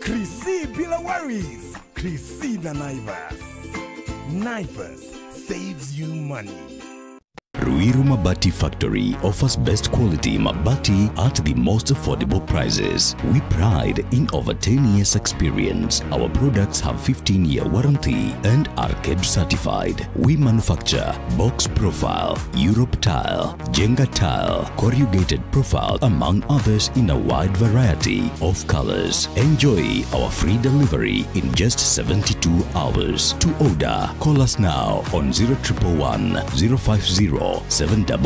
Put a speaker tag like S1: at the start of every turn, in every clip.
S1: Krisi bila worries. Krisi na Naivas. Naivas saves you money.
S2: Ruiru Mabati Factory offers best quality mabati at the most affordable prices. We pride in over 10 years experience. Our products have 15-year warranty and are KEBS certified. We manufacture box profile, Europe tile, Jenga tile, corrugated profile, among others in a wide variety of colors. Enjoy our free delivery in just 72 hours. To order, call us now on 0111 050 700.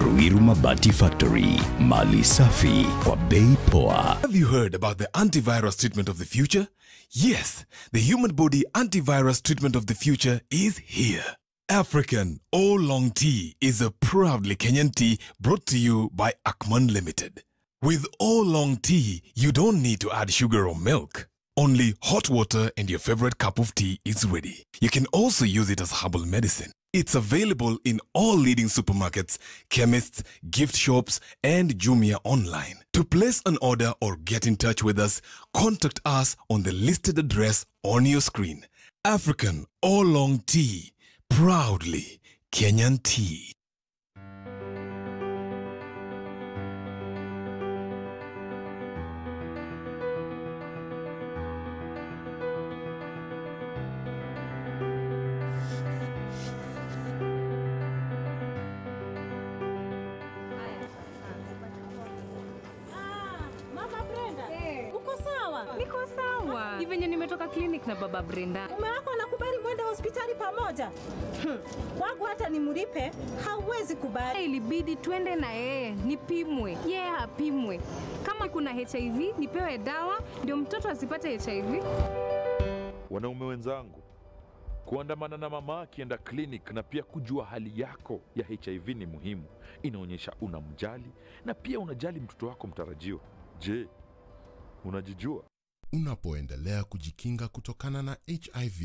S2: Ruiru Mabati Factory, Mali Safi kwa bei poa.
S1: Have you heard about the antivirus treatment of the future? Yes, the human body antivirus treatment of the future is here. African Oolong Tea is a proudly Kenyan tea brought to you by Akman Limited. With Oolong Tea, you don't need to add sugar or milk. Only hot water and your favorite cup of tea is ready. You can also use it as herbal medicine. It's available in all leading supermarkets, chemists, gift shops, and Jumia online. To place an order or get in touch with us, contact us on the listed address on your screen. African Oolong Tea, proudly Kenyan tea.
S3: Niko sawa. Hivi venye nimetoka clinic na baba Brenda.
S4: Mume wako anakubali mwende hospitali pamoja? Wangu hata nimlipe, hauwezi kubali.
S3: Ilibidi twende na yeye, nipimwe. Yeye apimwe. Kama kuna HIV, nipewe dawa ndio mtoto asipate HIV.
S5: Wanaume wenzangu, kuandamana na mama akienda clinic na pia kujua hali yako ya HIV ni muhimu. Inaonyesha unamjali na pia unajali mtoto wako mtarajiwa. Je, unajijua?
S6: Unapoendelea kujikinga kutokana na HIV,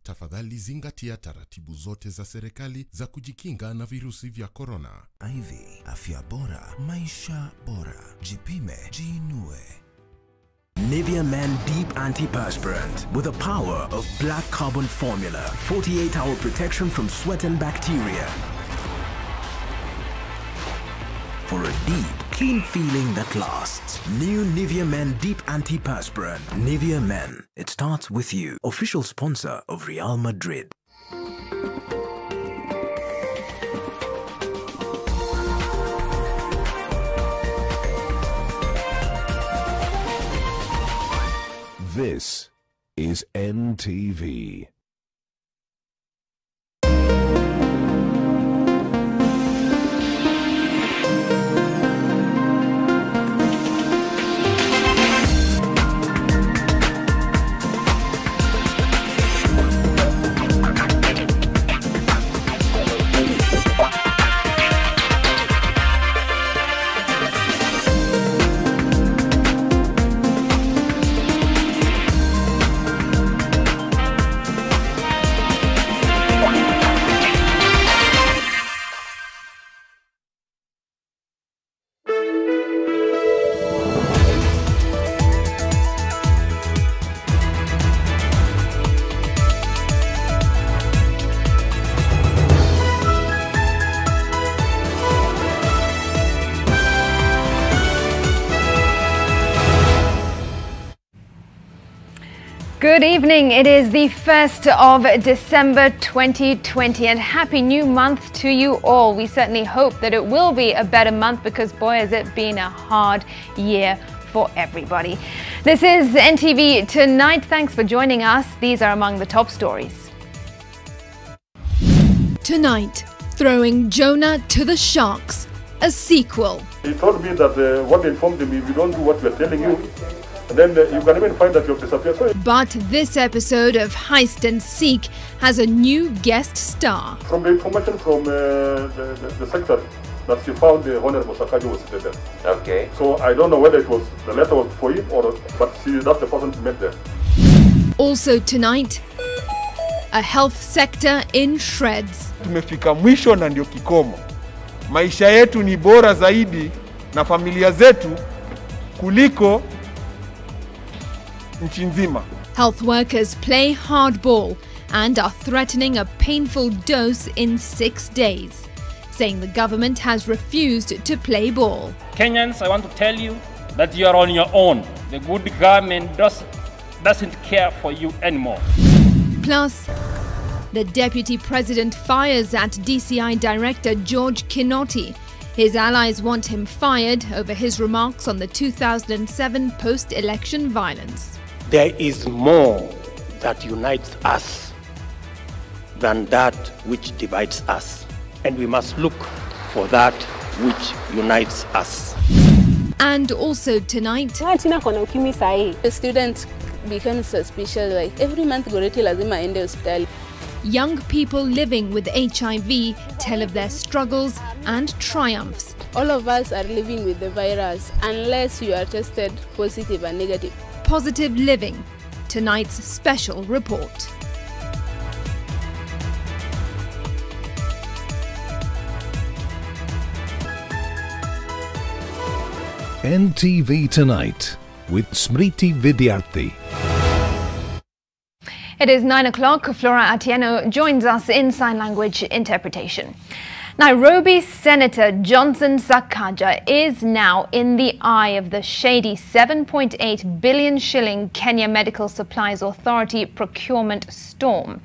S6: tafadhali zingatia taratibu zote za serikali za kujikinga na virusi vya corona.
S7: HIV, afya bora, maisha bora. Jipime, jiinue.
S8: Nivea Men Deep Antiperspirant with the power of black carbon formula. 48-hour protection from sweat and bacteria. For a deep, clean feeling that lasts. New Nivea Men Deep Antiperspirant. Nivea Men. It starts with you. Official sponsor of Real Madrid.
S9: This is NTV.
S10: Good evening. It is the 1st of December 2020 and happy new month to you all. We certainly hope that it will be a better month because boy has it been a hard year for everybody. This is NTV Tonight. Thanks for joining us. These are among the top stories.
S11: Tonight, throwing Jonah to the sharks, a sequel.
S12: He told me that what they informed him, if you don't do what we're telling you, then you can even find that you have disappeared.
S11: But this episode of Heist and Seek has a new guest star.
S12: From the information from the secretary that she found the Honorable Sakaji was there.
S13: Okay.
S12: So I don't know whether it was the letter was for him or, but that's the person she met there.
S11: Also tonight, a health sector in shreds.
S14: Tumefika mwisho na ndio kikomo. Maisha yetu ni bora zaidi na familia zetu kuliko nchi nzima.
S11: Health workers play hardball and are threatening a painful dose in 6 days, saying the government has refused to play ball.
S13: Kenyans, I want to tell you that you are on your own. The good government doesn't care for you anymore.
S11: Plus, the deputy president fires at DCI director George Kinoti. His allies want him fired over his remarks on the 2007 post-election violence.
S15: There is more that unites us than that which divides us, and we must look for that which unites us.
S11: And also tonight,
S16: the students became suspicious, like every month goreti lazima aende hospitali.
S11: Young people living with HIV tell of their struggles and triumphs.
S16: All of us are living with the virus unless you are tested positive and negative.
S11: Positive Living, tonight's special report.
S9: NTV Tonight with Smriti Vidyarthi.
S10: It is 9 o'clock. Flora Atieno joins us in sign language interpretation. Nairobi Senator Johnson Sakaja is now in the eye of the shady 7.8 billion shilling Kenya Medical Supplies Authority procurement storm.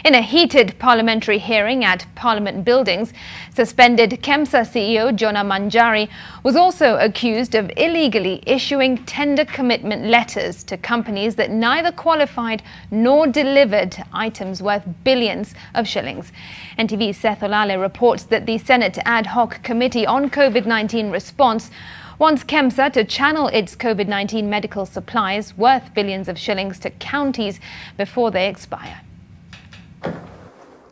S10: In a heated parliamentary hearing at Parliament buildings, suspended KEMSA CEO Jonah Manjari was also accused of illegally issuing tender commitment letters to companies that neither qualified nor delivered items worth billions of shillings. NTV's Seth Olale reports that the Senate Ad Hoc Committee on COVID-19 Response wants KEMSA to channel its COVID-19 medical supplies worth billions of shillings to counties before they expire.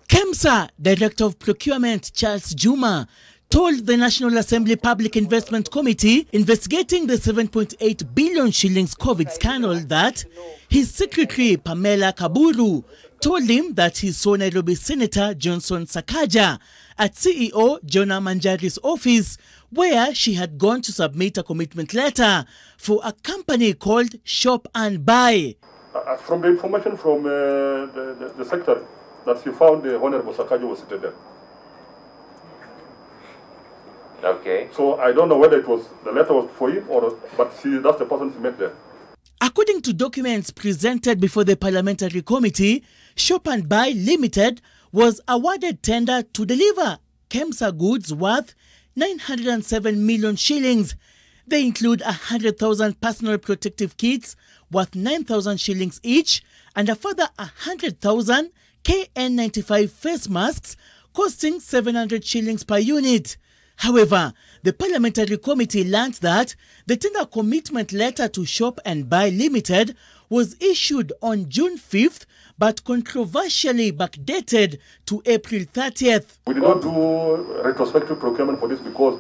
S17: KEMSA Director of Procurement Charles Juma told the National Assembly Public Investment Committee investigating the 7.8 billion shillings COVID scandal that his secretary Pamela Kaburu told him that he saw Nairobi Senator Johnson Sakaja at CEO Jonah Manjari's office, where she had gone to submit a commitment letter for a company called Shop and Buy.
S12: From the information from the secretary, that she found the Honorable Sakaja was seated there.
S18: Okay.
S12: So I don't know whether it was the letter was for him or, but that's the person she met there.
S17: According to documents presented before the Parliamentary Committee, Shop and Buy Limited was awarded tender to deliver KEMSA goods worth 907 million shillings. They include 100,000 personal protective kits worth 9,000 shillings each and a further 100,000 KN95 face masks costing 700 shillings per unit. However, the Parliamentary Committee learned that the tender commitment letter to Shop and Buy Limited was issued on June 5th but controversially backdated to April 30th.
S12: We did not do retrospective procurement for this because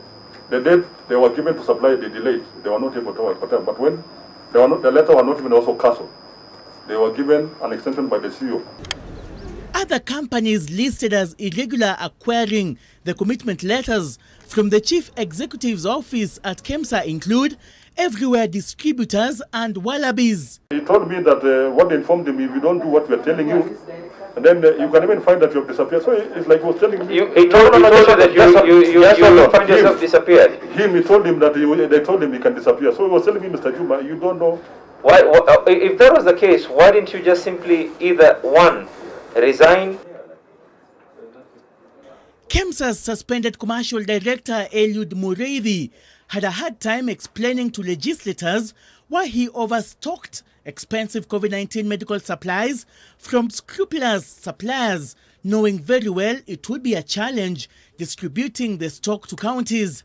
S12: the date they were given to supply, they delayed. They were not able to work for them. But when the letter was not even also cancelled, they were given an extension by the CEO.
S17: Other companies listed as irregular acquiring the commitment letters from the Chief Executive's office at KEMSA include Everywhere Distributors and Wallabies.
S12: He told me that what they informed him, if you don't do what we are telling you, and then you can even find that you have disappeared. So it's like he was telling me.
S18: He told you that you find yourself disappeared.
S12: He told him that they told him he can disappear. So he was telling me, Mr. Juma, you don't know.
S18: Why? If that was the case, why didn't you just simply either one, resign?
S17: KEMSA's suspended commercial director Eliud Mureithi had a hard time explaining to legislators why he overstocked expensive COVID-19 medical supplies from scrupulous suppliers, knowing very well it would be a challenge distributing the stock to counties.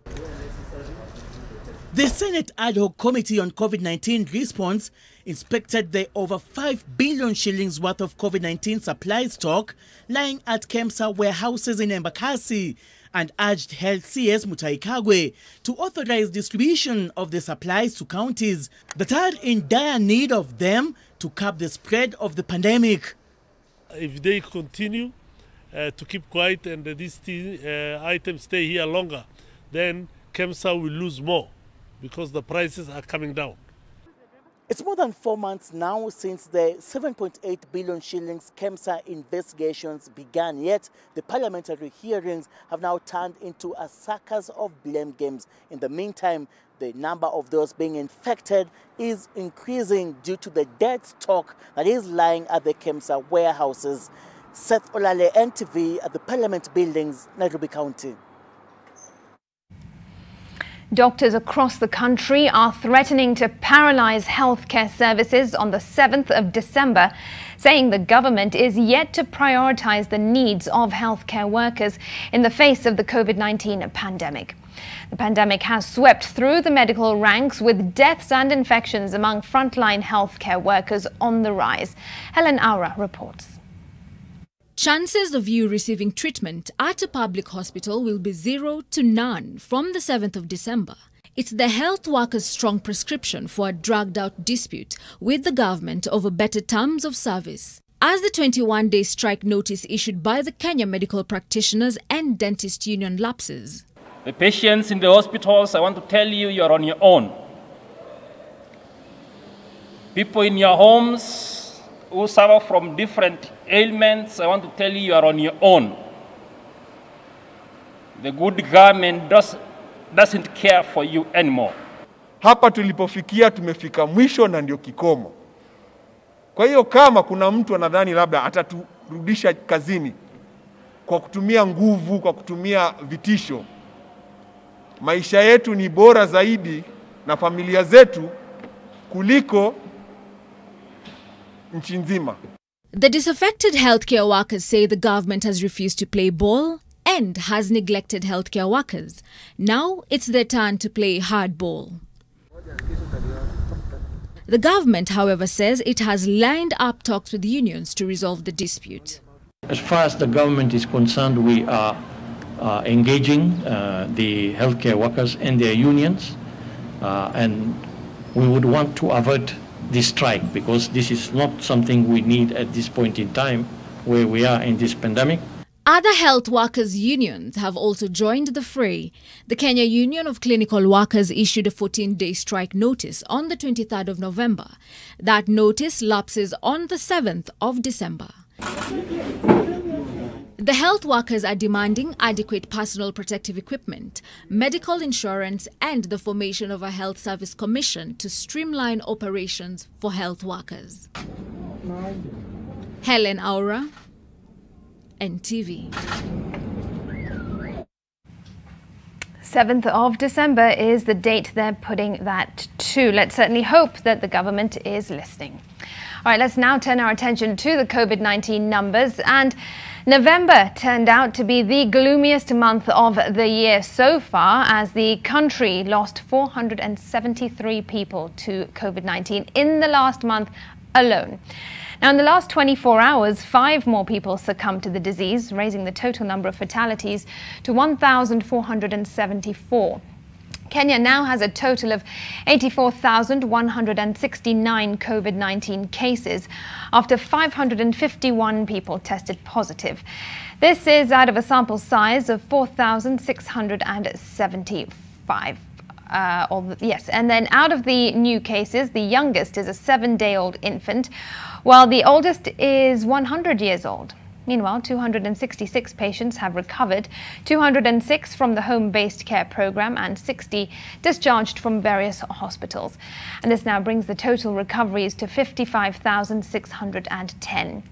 S17: The Senate Ad Hoc Committee on COVID-19 Response inspected the over 5 billion shillings worth of COVID-19 supply stock lying at KEMSA warehouses in Embakasi and urged Health CS Mutahi Kagwe to authorize distribution of the supplies to counties that are in dire need of them to curb the spread of the pandemic.
S19: If they continue to keep quiet and these items stay here longer, then KEMSA will lose more because the prices are coming down.
S20: It's more than 4 months now since the 7.8 billion shillings KEMSA investigations began, yet the parliamentary hearings have now turned into a circus of blame games. In the meantime, the number of those being infected is increasing due to the dead stock that is lying at the KEMSA warehouses. Seth Olale, NTV, at the Parliament Buildings, Nairobi County.
S10: Doctors across the country are threatening to paralyze healthcare services on the 7th of December, saying the government is yet to prioritize the needs of healthcare workers in the face of the COVID-19 pandemic. The pandemic has swept through the medical ranks, with deaths and infections among frontline healthcare workers on the rise. Helen Aura reports.
S21: Chances of you receiving treatment at a public hospital will be 0 to none from the 7th of December. It's the health workers' strong prescription for a dragged-out dispute with the government over better terms of service. As the 21-day strike notice issued by the Kenya Medical Practitioners and Dentist Union lapses.
S13: The patients in the hospitals, I want to tell you, you're on your own. People in your homes who suffer from different ailments, I want to tell you, you are on your own. The good government doesn't care for you anymore.
S14: Hapa tulipofikia tumefika mwisho na ndio kikomo. Kwa hiyo kama kuna mtu anadhani labda ataturudisha kazini kwa kutumia nguvu, kwa kutumia vitisho, maisha yetu ni bora zaidi na familia zetu kuliko nchi nzima.
S21: The disaffected healthcare workers say the government has refused to play ball and has neglected healthcare workers. Now it's their turn to play hardball. The government, however, says it has lined up talks with unions to resolve the dispute.
S15: As far as the government is concerned, we are engaging the healthcare workers and their unions, and we would want to avert this strike, because this is not something we need at this point in time where we are in this pandemic.
S21: Other health workers' unions have also joined the fray. The Kenya Union of Clinical Workers issued a 14-day strike notice on the 23rd of November. That notice lapses on the 7th of December. The health workers are demanding adequate personal protective equipment, medical insurance, and the formation of a health service commission to streamline operations for health workers. Helen Aura, NTV.
S10: 7th of December is the date they're putting that to. Let's certainly hope that the government is listening. All right, let's now turn our attention to the COVID-19 numbers. And November turned out to be the gloomiest month of the year so far, as the country lost 473 people to COVID-19 in the last month alone. Now, in the last 24 hours, 5 more people succumbed to the disease, raising the total number of fatalities to 1,474. Kenya now has a total of 84,169 COVID-19 cases after 551 people tested positive. This is out of a sample size of 4,675. And then out of the new cases, the youngest is a 7-day-old infant, while the oldest is 100 years old. Meanwhile, 266 patients have recovered, 206 from the home-based care program and 60 discharged from various hospitals. And this now brings the total recoveries to 55,610.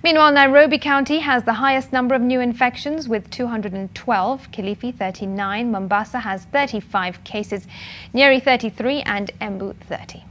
S10: Meanwhile, Nairobi County has the highest number of new infections with 212, Kilifi 39, Mombasa has 35 cases, Nyeri 33 and Embu 30.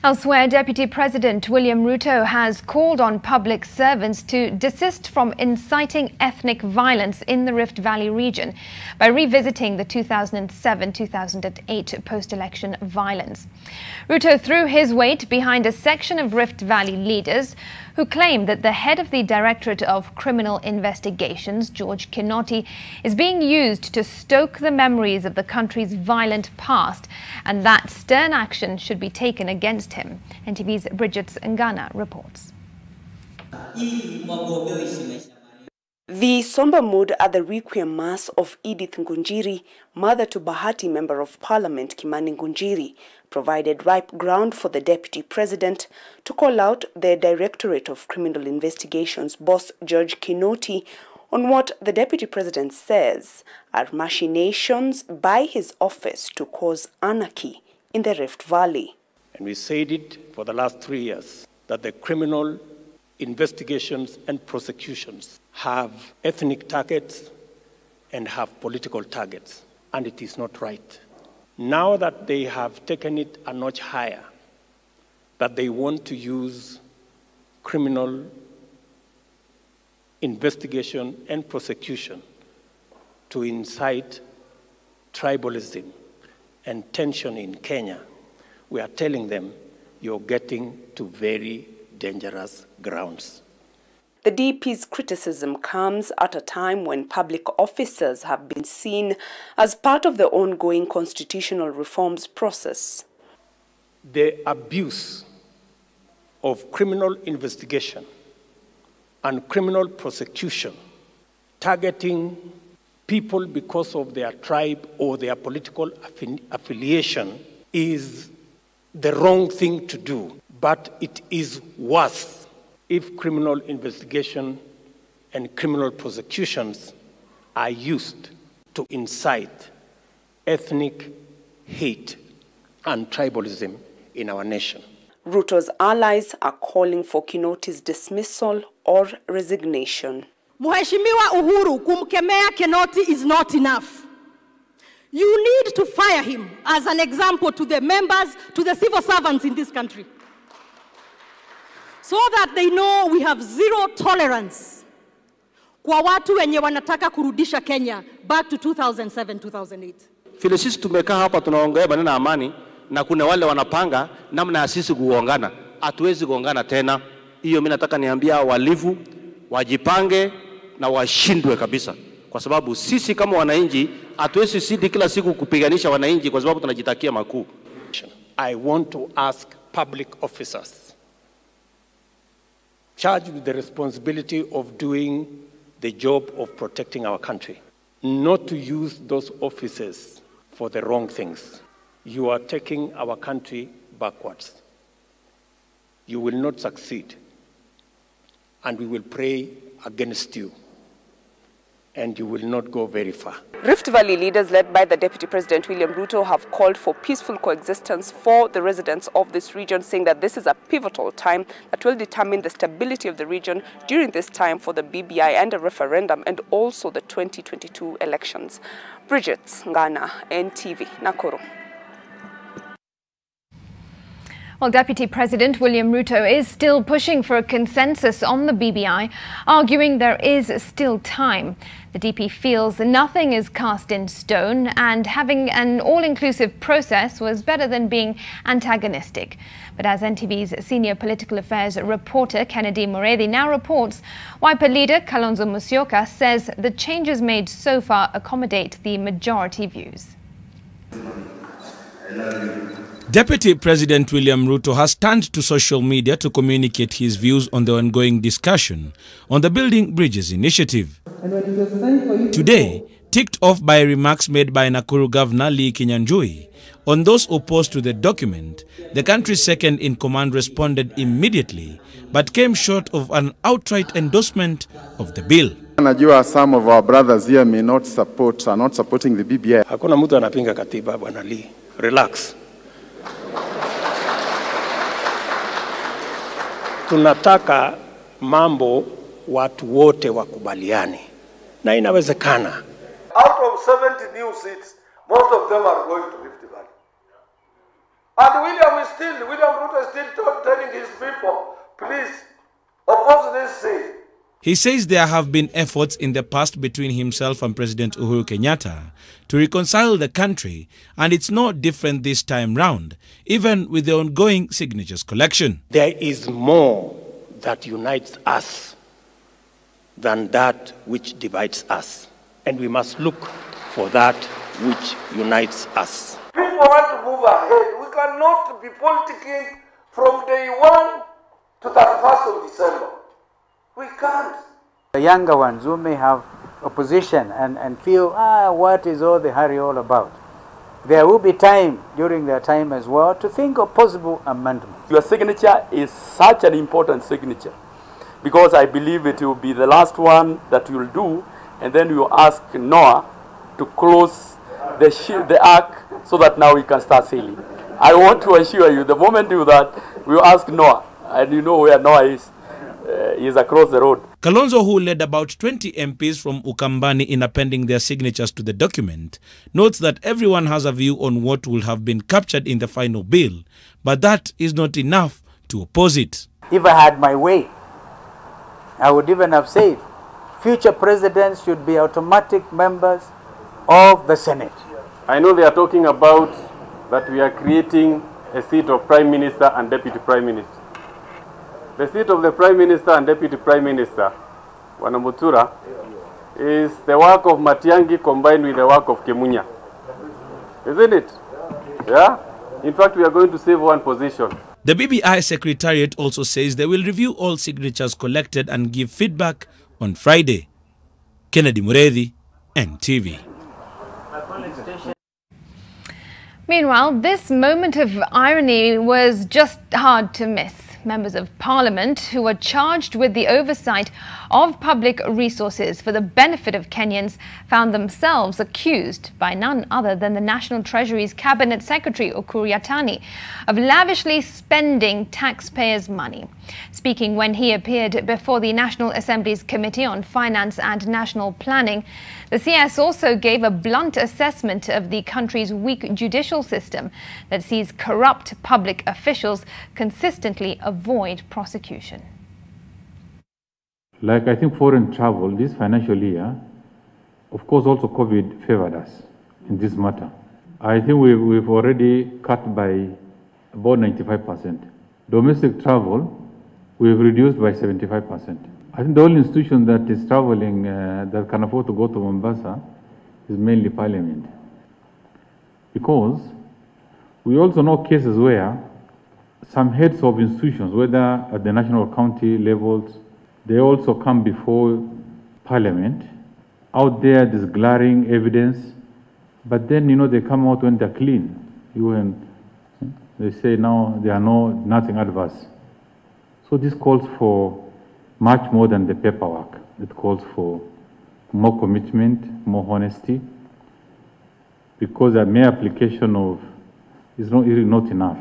S10: Elsewhere, Deputy President William Ruto has called on public servants to desist from inciting ethnic violence in the Rift Valley region by revisiting the 2007-2008 post-election violence. Ruto threw his weight behind a section of Rift Valley leaders who claim that the head of the Directorate of Criminal Investigations, George Kinoti, is being used to stoke the memories of the country's violent past, and that stern action should be taken against him. NTV's Bridget Ngana reports.
S2: The somber mood at the Requiem Mass of Edith Ngunjiri, mother to Bahati Member of Parliament Kimani Ngunjiri, provided ripe ground for the Deputy President to call out the Directorate of Criminal Investigations boss George Kinoti on what the Deputy President says are machinations by his office to cause anarchy in the Rift Valley.
S22: And we said it for the last 3 years, that the criminal investigations and prosecutions have ethnic targets and have political targets, and it is not right. Now that they have taken it a notch higher, that they want to use criminal investigation and prosecution to incite tribalism and tension in Kenya, we are telling them you're getting to very dangerous grounds.
S2: The DP's criticism comes at a time when public officers have been seen as part of the ongoing constitutional reforms process.
S22: The abuse of criminal investigation and criminal prosecution targeting people because of their tribe or their political affiliation is the wrong thing to do, but it is worse if criminal investigation and criminal prosecutions are used to incite ethnic hate and tribalism in our nation.
S2: Ruto's allies are calling for Kinoti's dismissal or resignation.
S4: Mheshimiwa Uhuru, kumkemea Kinoti is not enough. You need to fire him as an example to the members, to the civil servants in this country, so that they know we have zero tolerance kwa watu wenye wanataka kurudisha Kenya back to 2007-2008.
S23: Vile sisi tumekaa hapa tunaongea maneno ya amani na kuna wale wanapanga namna ya sisi kuongana. Hatuwezi kuongana tena. Hiyo mimi nataka niambia walivu wajipange na washindwe kabisa. Kwa sababu sisi kama wananchi hatuwezi sidi kila siku kupiganisha wananchi kwa sababu tunajitakia makuu.
S22: I want to ask public officers charged with the responsibility of doing the job of protecting our country not to use those offices for the wrong things. You are taking our country backwards. You will not succeed, and we will pray against you, and you will not go very far.
S2: Rift Valley leaders led by the Deputy President William Ruto have called for peaceful coexistence for the residents of this region, saying that this is a pivotal time that will determine the stability of the region during this time for the BBI and a referendum and also the 2022 elections. Bridget Ngana, NTV, Nakuru.
S10: Well, Deputy President William Ruto is still pushing for a consensus on the BBI, arguing there is still time. The DP feels nothing is cast in stone and having an all-inclusive process was better than being antagonistic. But as NTV's senior political affairs reporter Kennedy Moredi now reports, Wiper leader Kalonzo Musyoka says the changes made so far accommodate the majority views.
S24: Deputy President William Ruto has turned to social media to communicate his views on the ongoing discussion on the Building Bridges initiative. Today, ticked off by remarks made by Nakuru Governor Lee Kinyanjui on those opposed to the document, the country's second-in-command responded immediately but came short of an outright endorsement of the bill.
S25: Najua some of our brothers here are not supporting the BBI.
S22: Hakuna mtu anapinga katiba, Bwana Lee. Relax. Tunataka mambo watu wote wakubaliane na inawezekana.
S26: Out of 70 new seats, most of them are going to Rift Valley. And William Ruto is still telling his people, please oppose this thing.
S24: He says there have been efforts in the past between himself and President Uhuru Kenyatta to reconcile the country, and it's no different this time round, even with the ongoing signatures collection.
S22: There is more that unites us than that which divides us, and we must look for that which unites us.
S26: People want to move ahead. We cannot be politicking from day 1 to 31st of December. We can't.
S1: The younger ones who may have opposition and feel, what is all the hurry all about? There will be time during their time as well to think of possible amendments.
S3: Your signature is such an important signature because I believe it will be the last one that you will do, and then you ask Noah to close the ark so that now we can start sailing. I want to assure you, the moment you do that, we will ask Noah, and you know where Noah is. He is across the road.
S24: Kalonzo, who led about 20 MPs from Ukambani in appending their signatures to the document, notes that everyone has a view on what will have been captured in the final bill, but that is not enough to oppose it.
S1: If I had my way, I would even have said future presidents should be automatic members of the Senate.
S5: I know they are talking about that we are creating a seat of Prime Minister and Deputy Prime Minister. The seat of the Prime Minister and Deputy Prime Minister, Wanamutura, is the work of Matiangi combined with the work of Kemunya. Isn't it? Yeah? In fact, we are going to save one position.
S24: The BBI Secretariat also says they will review all signatures collected and give feedback on Friday. Kennedy Muredi, NTV.
S10: Meanwhile, this moment of irony was just hard to miss. Members of Parliament who were charged with the oversight of public resources for the benefit of Kenyans found themselves accused by none other than the National Treasury's Cabinet Secretary Ukur Yatani of lavishly spending taxpayers' money. Speaking when he appeared before the National Assembly's Committee on Finance and National Planning, the CS also gave a blunt assessment of the country's weak judicial system that sees corrupt public officials consistently avoid prosecution.
S6: Like I think foreign travel this financial year, of course also COVID favored us in this matter. I think we've already cut by about 95%. Domestic travel, we've reduced by 75%. I think the only institution that is traveling that can afford to go to Mombasa is mainly Parliament. Because we also know cases where some heads of institutions, whether at the national or county levels, they also come before Parliament. Out there's glaring evidence, but then, they come out when they're clean. They say now there are nothing adverse. So this calls for much more than the paperwork. It calls for more commitment, more honesty, because a mere application of is really not enough.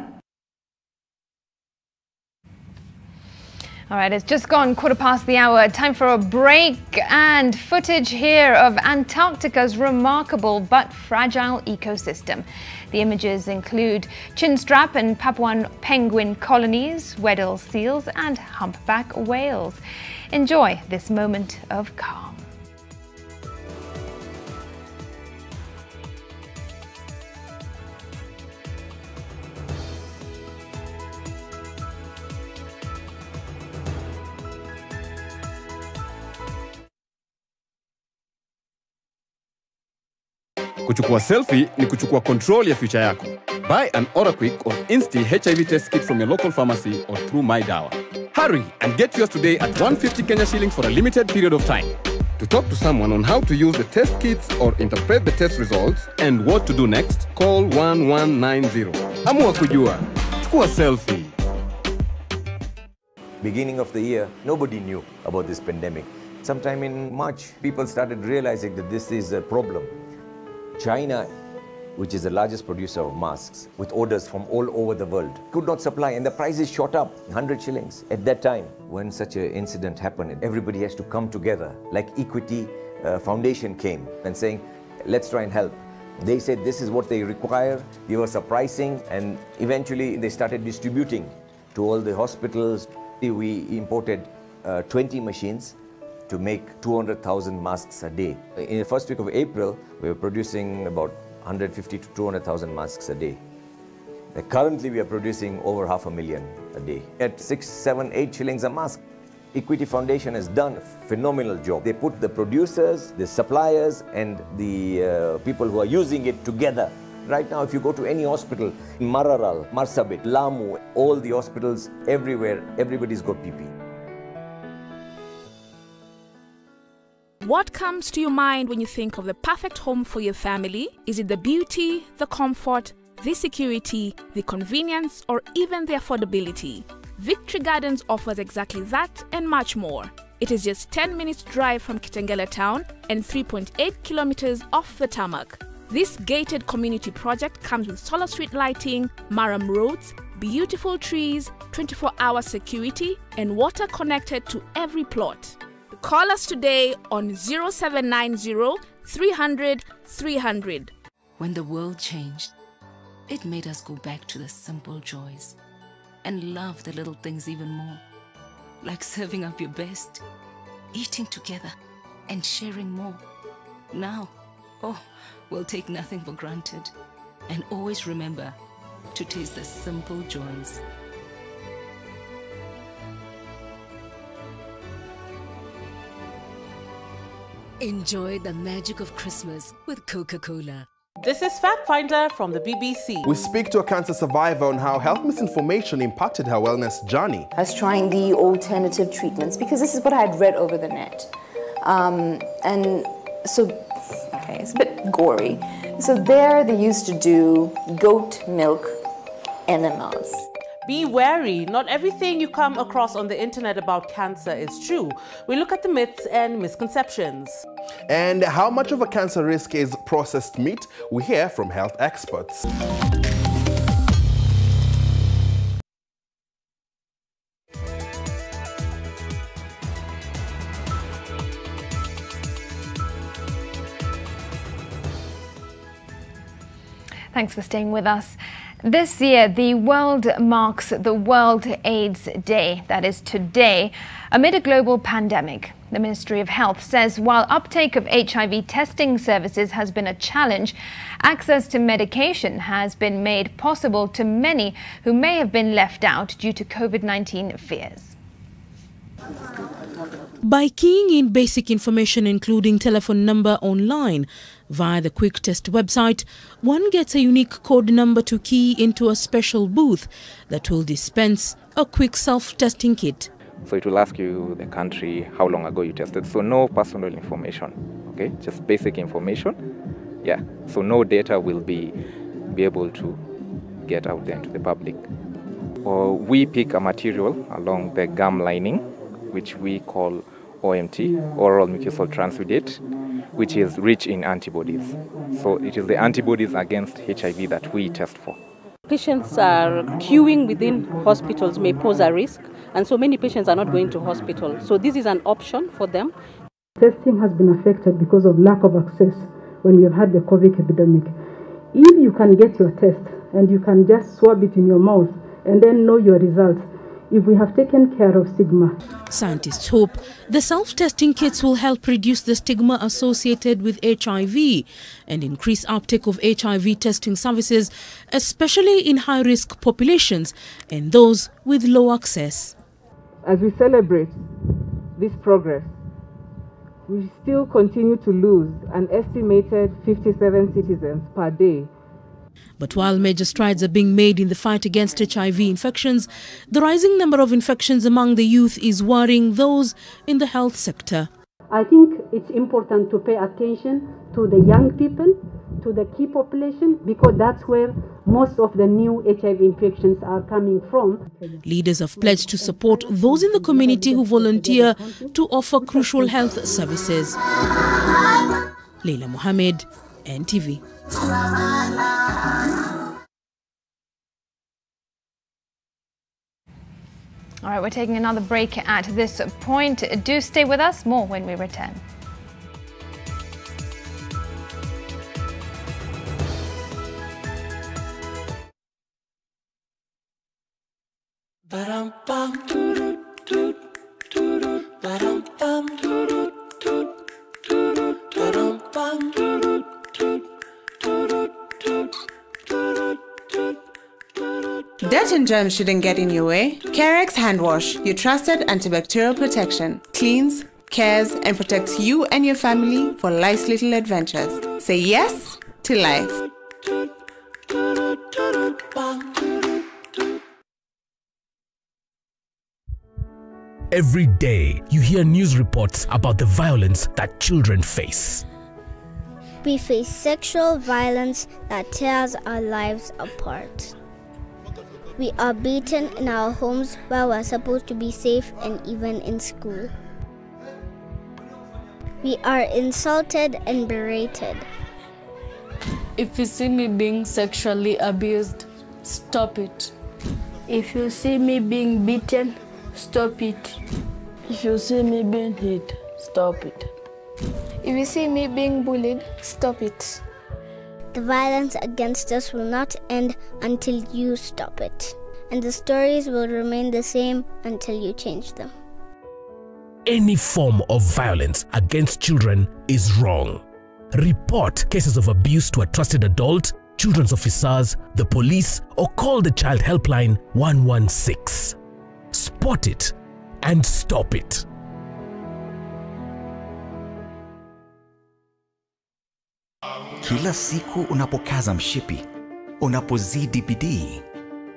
S10: All right, it's just gone 1:15. Time for a break and footage here of Antarctica's remarkable but fragile ecosystem. The images include chinstrap and Papuan penguin colonies, Weddell seals and humpback whales. Enjoy this moment of calm.
S7: Kuchukua selfie ni kuchukua control ya future yako. Buy an Oraquick or Insti HIV test kit from your local pharmacy or through MyDawa. Hurry and get yours today at 150 Kenya shillings for a limited period of time. To talk to someone on how to use the test kits or interpret the test results and what to do next, call 1190. Amua kujua. Chukua selfie.
S8: Beginning of the year, nobody knew about this pandemic. Sometime in March, people started realizing that this is a problem. China, which is the largest producer of masks, with orders from all over the world, could not supply, and the prices shot up 100 shillings. At that time, when such an incident happened, everybody has to come together, like Equity Foundation came and saying, let's try and help. They said this is what they require, give us a pricing, and eventually they started distributing to all the hospitals. We imported 20 machines to make 200,000 masks a day. In the first week of April, we were producing about 150 to 200,000 masks a day. Currently, we are producing over 500,000 a day. At 6, 7, 8 shillings a mask. Equity Foundation has done a phenomenal job. They put the producers, the suppliers, and the people who are using it together. Right now, if you go to any hospital, in Mararal, Marsabit, Lamu, all the hospitals, everywhere, everybody's got PPE.
S9: What comes to your mind when you think of the perfect home for your family? Is it the beauty, the comfort, the security, the convenience, or even the affordability? Victory Gardens offers exactly that and much more. It is just 10 minutes drive from Kitengela town and 3.8 kilometers off the tarmac. This gated community project comes with solar street lighting, Maram roads, beautiful trees, 24-hour security, and water connected to every plot. Call us today on 0790 300 300.
S11: When the world changed, it made us go back to the simple joys and love the little things even more. Like serving up your best, eating together, and sharing more. Now, we'll take nothing for granted and always remember to taste the simple joys. Enjoy the magic of Christmas with Coca-Cola.
S12: This is Fact Finder from the BBC.
S16: We speak to a cancer survivor on how health misinformation impacted her wellness journey.
S17: I was trying the alternative treatments because this is what I had read over the net. And so, okay, it's a bit gory. So there they used to do goat milk enemas.
S12: Be wary, not everything you come across on the internet about cancer is true. We look at the myths and misconceptions.
S16: And how much of a cancer risk is processed meat? We hear from health experts.
S10: Thanks for staying with us. This year, the world marks the World AIDS Day, that is today, amid a global pandemic. The Ministry of Health says while uptake of HIV testing services has been a challenge, access to medication has been made possible to many who may have been left out due to COVID-19 fears.
S18: By keying in basic information including telephone number online via the Quick Test website, one gets a unique code number to key into a special booth that will dispense a quick self-testing kit.
S27: So it will ask you the country, how long ago you tested. So no personal information, okay? Just basic information. Yeah, so no data will be able to get out there into the public. Or we pick a material along the gum lining, which we call OMT, oral mucosal transudate, which is rich in antibodies. So it is the antibodies against HIV that we test for.
S28: Patients are queuing within hospitals may pose a risk, and so many patients are not going to hospital. So this is an option for them.
S29: Testing has been affected because of lack of access when we have had the COVID epidemic. If you can get your test and you can just swab it in your mouth and then know your results, if we have taken care of stigma.
S18: Scientists hope the self-testing kits will help reduce the stigma associated with HIV and increase uptake of HIV testing services, especially in high-risk populations and those with low access.
S29: As we celebrate this progress, we still continue to lose an estimated 57 citizens per day.
S18: But while major strides are being made in the fight against HIV infections, the rising number of infections among the youth is worrying those in the health sector.
S29: I think it's important to pay attention to the young people, to the key population, because that's where most of the new HIV infections are coming from.
S18: Leaders have pledged to support those in the community who volunteer to offer crucial health services. Leila Mohammed, NTV.
S10: All right, we're taking another break at this point. Do stay with us. More when we return.
S30: Dirt and germs shouldn't get in your way. Carex hand wash, your trusted antibacterial protection, cleans, cares, and protects you and your family for life's little adventures. Say yes to life.
S2: Every day, you hear news reports about the violence that children face.
S4: We face sexual violence that tears our lives apart. We are beaten in our homes where we're supposed to be safe and even in school. We are insulted and berated.
S13: If you see me being sexually abused, stop it.
S14: If you see me being beaten, stop it.
S13: If you see me being hit, stop it.
S14: If you see me being bullied, stop it.
S4: The violence against us will not end until you stop it. And the stories will remain the same until you change them.
S2: Any form of violence against children is wrong. Report cases of abuse to a trusted adult, children's officers, the police, or call the child helpline 116. Spot it and stop it.
S15: Kila siku unapokaza mshipi, unapozidi bidii,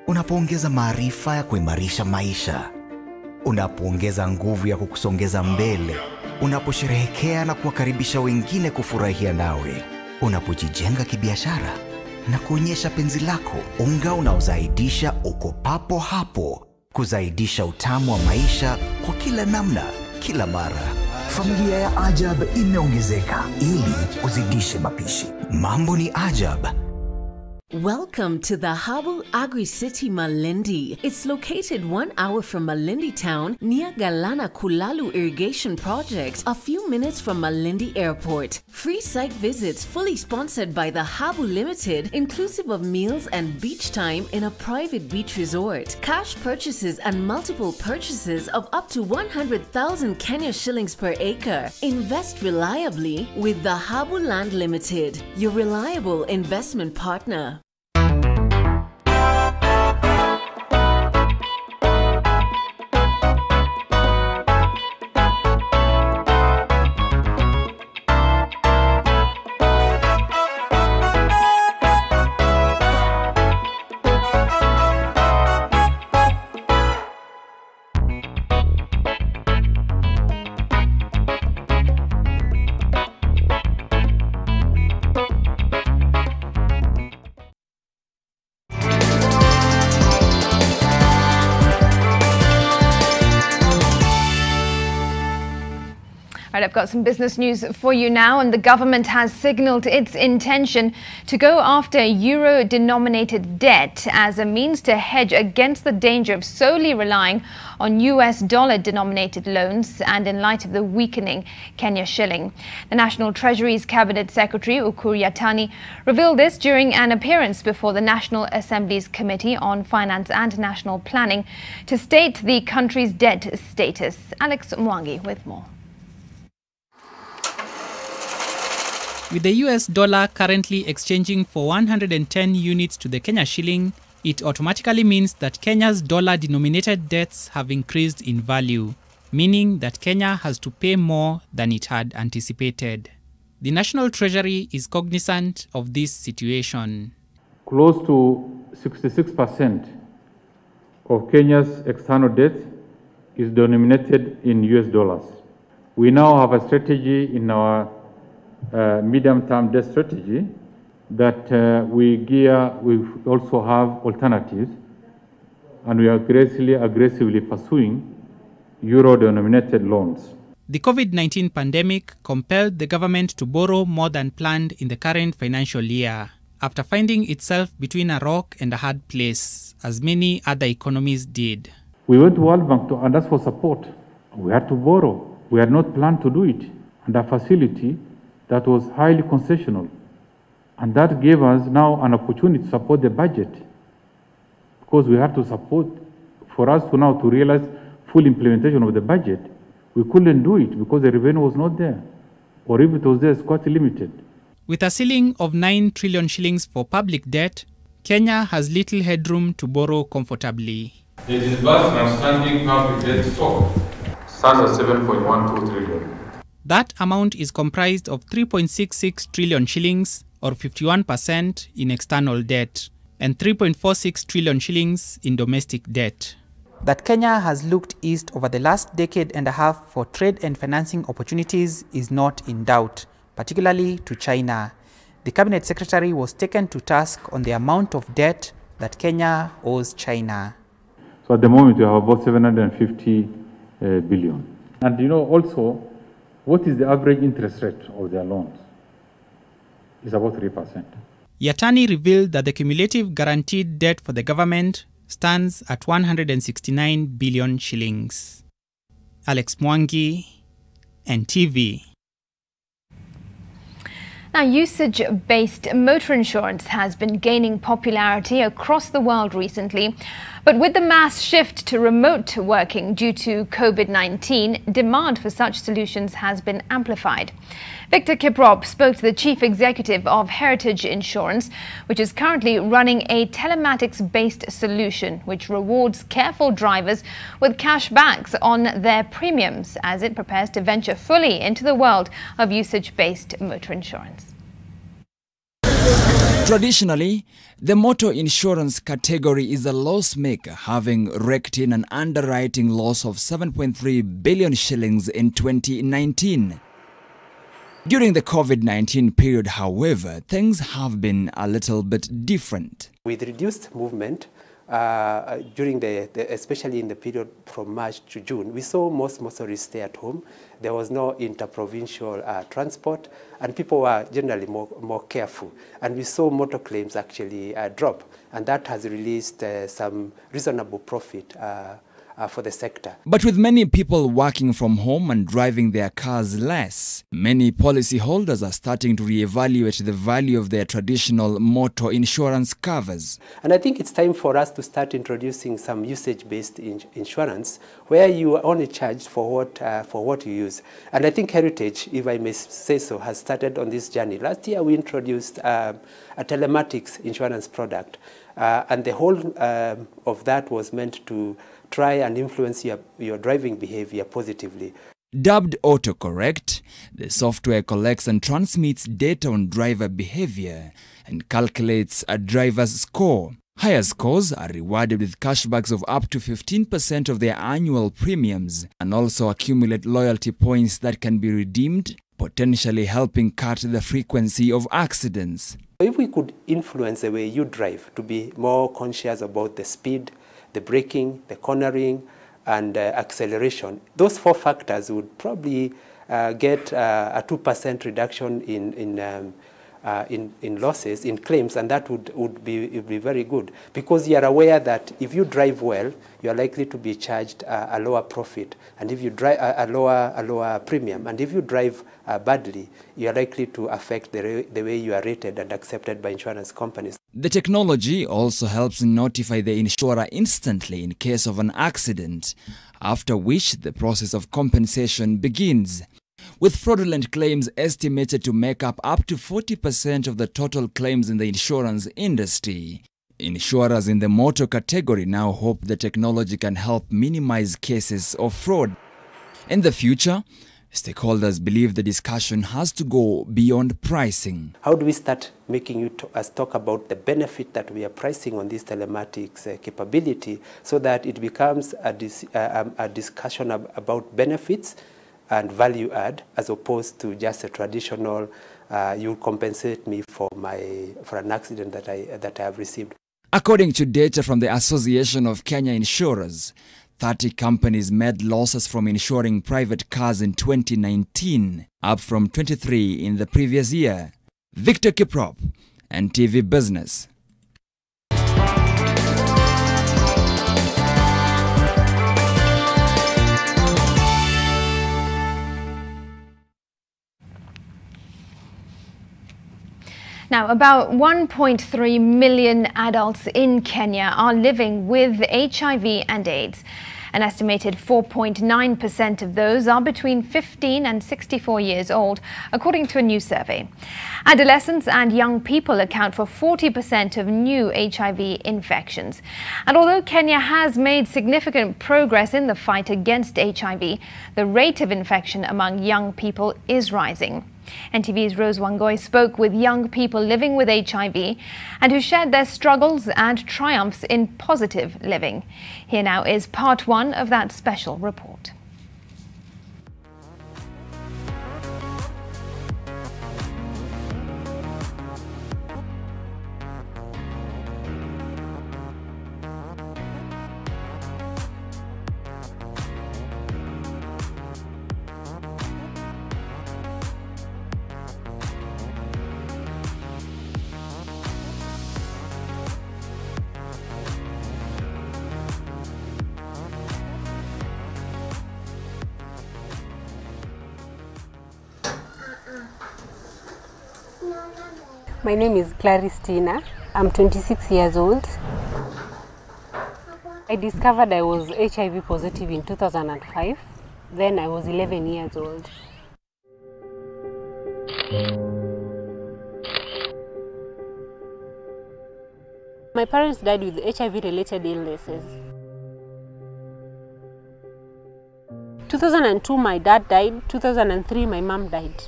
S15: unapoongeza maarifa ya kuimarisha maisha, unapoongeza nguvu ya kukusongeza mbele, unaposherehekea na kuwakaribisha wengine kufurahia nawe, unapojijenga kibiashara na kuonyesha penzi lako, unga unaozaidisha uko papo hapo, kuzaidisha utamu wa maisha kwa kila namna, kila mara. Familia ya Ajab imeongezeka ili uzidishe mapishi. Mambo ni Ajab.
S19: Welcome to the Habu Agri-City Malindi. It's located 1 hour from Malindi town near Galana Kulalu Irrigation Project, a few minutes from Malindi Airport. Free site visits fully sponsored by the Habu Limited, inclusive of meals and beach time in a private beach resort. Cash purchases and multiple purchases of up to 100,000 Kenya shillings per acre. Invest reliably with the Habu Land Limited, your reliable investment partner.
S10: Right, I've got some business news for you now, and the government has signalled its intention to go after euro-denominated debt as a means to hedge against the danger of solely relying on US dollar-denominated loans and in light of the weakening Kenya shilling. The National Treasury's Cabinet Secretary, Ukur Yatani, revealed this during an appearance before the National Assembly's Committee on Finance and National Planning to state the country's debt status. Alex Mwangi with more.
S20: With the US dollar currently exchanging for 110 units to the Kenya shilling, it automatically means that Kenya's dollar-denominated debts have increased in value, meaning that Kenya has to pay more than it had anticipated. The National Treasury is cognizant of this situation.
S6: Close to 66% of Kenya's external debt is denominated in US dollars. We now have a strategy in our medium-term debt strategy that we also have alternatives, and we are aggressively pursuing euro-denominated loans.
S20: The COVID-19 pandemic compelled the government to borrow more than planned in the current financial year, after finding itself between a rock and a hard place, as many other economies did.
S6: We went to World Bank and asked for support. We had to borrow. We had not planned to do it, and a facility that was highly concessional. And that gave us now an opportunity to support the budget, because we had to support, for us to now to realize full implementation of the budget. We couldn't do it because the revenue was not there, or if it was there, it's quite limited.
S20: With a ceiling of 9 trillion shillings for public debt, Kenya has little headroom to borrow comfortably.
S6: The disbursed and outstanding public debt stock stands at 7.12 trillion.
S20: That amount is comprised of 3.66 trillion shillings, or 51% in external debt, and 3.46 trillion shillings in domestic debt.
S1: That Kenya has looked east over the last decade and a half for trade and financing opportunities is not in doubt, particularly to China. The Cabinet Secretary was taken to task on the amount of debt that Kenya owes China.
S6: So at the moment we have about 750 billion. And you know also, what is the average interest rate of their loans? It's about 3%.
S20: Yatani revealed that the cumulative guaranteed debt for the government stands at 169 billion shillings. Alex Mwangi, NTV.
S10: Now, usage-based motor insurance has been gaining popularity across the world recently. But with the mass shift to remote working due to COVID-19, demand for such solutions has been amplified. Victor Kiprop spoke to the chief executive of Heritage Insurance, which is currently running a telematics-based solution which rewards careful drivers with cashbacks on their premiums as it prepares to venture fully into the world of usage-based motor insurance.
S3: Traditionally, the motor insurance category is a loss maker, having raked in an underwriting loss of 7.3 billion shillings in 2019. During the COVID-19 period, however, things have been a little bit different.
S5: With reduced movement, during especially in the period from March to June, we saw most motorists stay at home. There was no interprovincial transport, and people were generally more careful. And we saw motor claims actually drop, and that has released some reasonable profit for the sector.
S3: But with many people working from home and driving their cars less, many policyholders are starting to reevaluate the value of their traditional motor insurance covers.
S5: And I think it's time for us to start introducing some usage-based insurance where you are only charged for what you use. And I think Heritage, if I may say so, has started on this journey. Last year we introduced a telematics insurance product, and the whole of that was meant to try and influence your driving behavior positively.
S3: Dubbed autocorrect, the software collects and transmits data on driver behavior and calculates a driver's score. Higher scores are rewarded with cashbacks of up to 15% of their annual premiums and also accumulate loyalty points that can be redeemed, potentially helping cut the frequency of accidents.
S5: If we could influence the way you drive to be more conscious about the speed, the braking, the cornering, and acceleration, those four factors would probably get a 2% reduction in losses, in claims, and that would be very good, because you are aware that if you drive well, you are likely to be charged a lower profit, and if you drive a lower premium, and if you drive badly, you are likely to affect the way you are rated and accepted by insurance companies.
S3: The technology also helps notify the insurer instantly in case of an accident, after which the process of compensation begins. With fraudulent claims estimated to make up to 40% of the total claims in the insurance industry, insurers in the motor category now hope the technology can help minimize cases of fraud. In the future, stakeholders believe the discussion has to go beyond pricing.
S5: How do we start making us talk about the benefit that we are pricing on this telematics capability, so that it becomes a discussion about benefits and value add, as opposed to just a traditional, you compensate me for an accident that I have received.
S3: According to data from the Association of Kenya Insurers, 30 companies made losses from insuring private cars in 2019, up from 23 in the previous year. Victor Kiprop, NTV Business.
S10: Now, about 1.3 million adults in Kenya are living with HIV and AIDS. An estimated 4.9% of those are between 15 and 64 years old, according to a new survey. Adolescents and young people account for 40% of new HIV infections. And although Kenya has made significant progress in the fight against HIV, the rate of infection among young people is rising. NTV's Rose Wangoi spoke with young people living with HIV and who shared their struggles and triumphs in positive living. Here now is part 1 of that special report.
S28: My name is Claristina. I'm 26 years old. I discovered I was HIV positive in 2005. Then I was 11 years old. My parents died with HIV-related illnesses. 2002, my dad died. 2003, my mom died.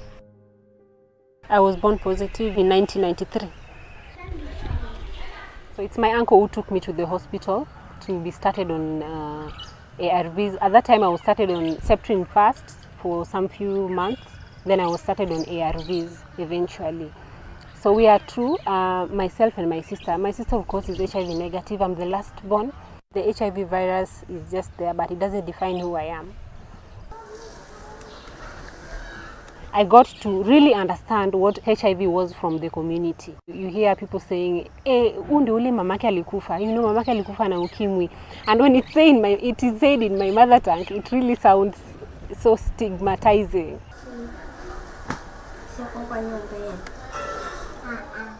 S28: I was born positive in 1993. So it's my uncle who took me to the hospital to be started on ARVs. At that time I was started on Septrin first for some few months. Then I was started on ARVs eventually. So we are two, myself and my sister. My sister of course is HIV negative. I'm the last born. The HIV virus is just there, but it doesn't define who I am. I got to really understand what HIV was from the community. You hear people saying, unde ule mamake alikufa, you know mamake alikufa na ukimwi. And when it is said in my mother tongue, it really sounds so stigmatizing.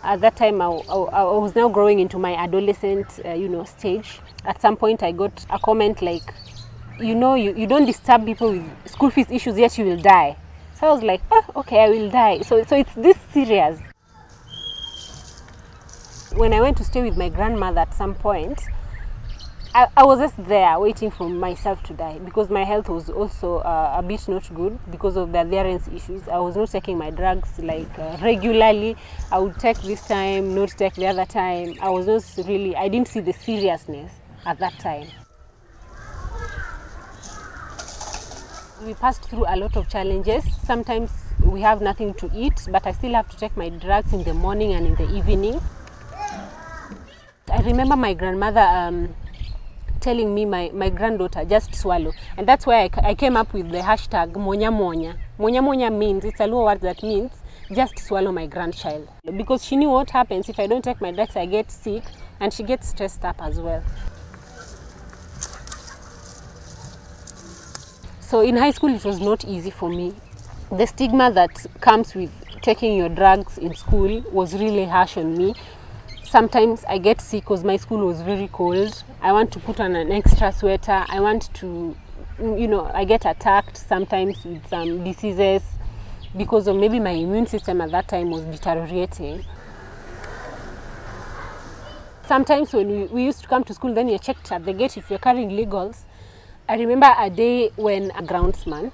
S28: At that time, I was now growing into my adolescent, stage. At some point, I got a comment like, you don't disturb people with school fees issues, yet you will die. So I was like, oh, okay, I will die. So it's this serious. When I went to stay with my grandmother at some point, I was just there waiting for myself to die because my health was also a bit not good because of the adherence issues. I was not taking my drugs regularly. I would take this time, not take the other time. I didn't see the seriousness at that time. We passed through a lot of challenges. Sometimes we have nothing to eat, but I still have to take my drugs in the morning and in the evening. I remember my grandmother telling me, my granddaughter, just swallow. And that's why I came up with the hashtag Monya Monya. Monya Monya means, it's a Luo word that means, just swallow my grandchild. Because she knew what happens if I don't take my drugs, I get sick, and she gets stressed up as well. So in high school, it was not easy for me. The stigma that comes with taking your drugs in school was really harsh on me. Sometimes I get sick because my school was very cold. I want to put on an extra sweater. I want to, I get attacked sometimes with some diseases because of maybe my immune system at that time was deteriorating. Sometimes when we used to come to school, then you're checked at the gate if you're carrying legals. I remember a day when a groundsman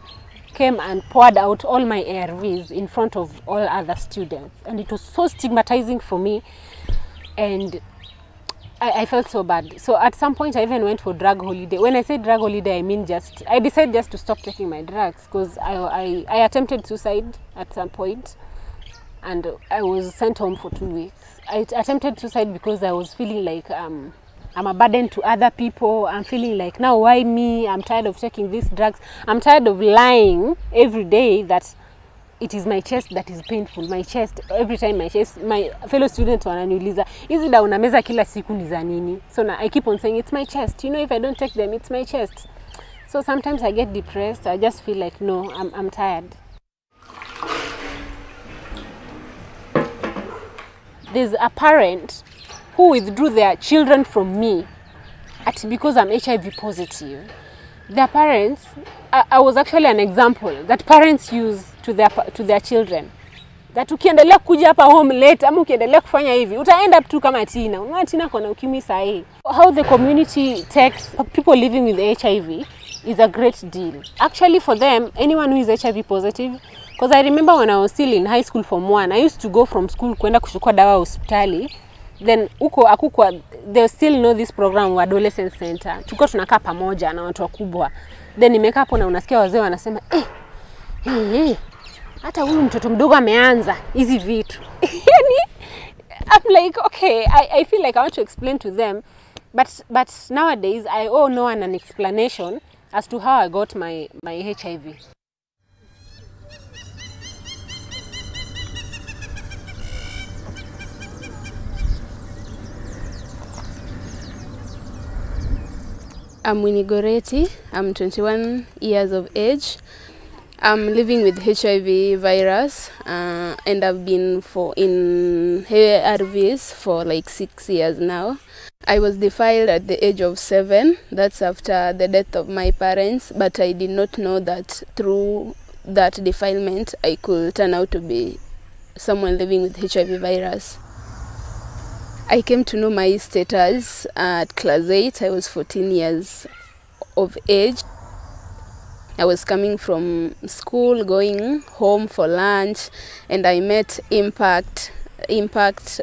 S28: came and poured out all my ARVs in front of all other students. And it was so stigmatizing for me. And I felt so bad. So at some point, I even went for drug holiday. When I say drug holiday, I mean I decided just to stop taking my drugs because I attempted suicide at some point. And I was sent home for 2 weeks. I attempted suicide because I was feeling like I'm a burden to other people. I'm feeling like, now why me? I'm tired of taking these drugs. I'm tired of lying every day that it is my chest that is painful. My chest, every time my fellow students wananiuliza, hizi dawa unameza kila siku ni za nini? So now I keep on saying it's my chest. If I don't take them, it's my chest. So sometimes I get depressed. I just feel like, no, I'm tired. There's a parent who withdrew their children from me because I'm HIV positive. Their parents, I was actually an example that parents use to their children. That ukiendelea kuja hapa home late, ama ukiendelea kufanya hivi, uta end up tu kama Tina. Unga Tina kona ukimwi sahi. How the community takes people living with HIV is a great deal. Actually for them, anyone who is HIV positive, Because I remember when I was still in high school form 1, I used to go from school kwenda kuchukua dawa hospitali. Then uko akukwa, they still know this program wa adolescent center. Tulikuwa tunakaa pamoja na watu wakubwa. Then nimekaa hapo na unasikia wazee wanasema hata huyu mtoto mdogo ameanza hizi vitu. I'm like, okay, I feel like I want to explain to them, but nowadays I owe no one an explanation as to how I got my HIV.
S14: I'm Winnie Goreti. I'm 21 years of age. I'm living with HIV virus and I've been in ARVs for like 6 years now. I was defiled at the age of 7. That's after the death of my parents, but I did not know that through that defilement I could turn out to be someone living with HIV virus. I came to know my status at class 8. I was 14 years of age. I was coming from school, going home for lunch, and I met Impact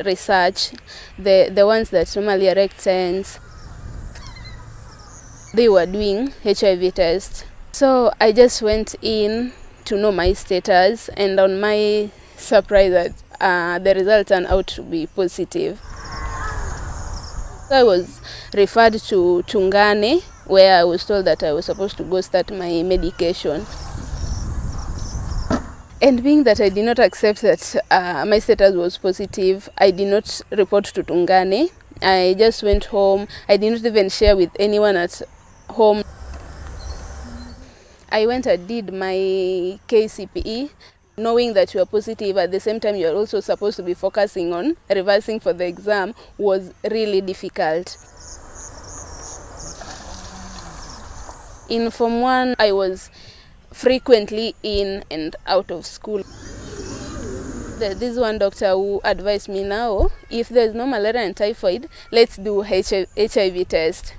S14: Research, the ones that normally erect tents. They were doing HIV tests. So I just went in to know my status, and on my surprise, the result turned out to be positive. I was referred to Tungane, where I was told that I was supposed to go start my medication. And being that I did not accept that my status was positive, I did not report to Tungane. I just went home. I did not even share with anyone at home. I went and did my KCPE, knowing that you are positive at the same time you are also supposed to be focusing on reversing for the exam was really difficult. In Form 1, I was frequently in and out of school. This one doctor who advised me now, if there's no malaria and typhoid, let's do HIV test.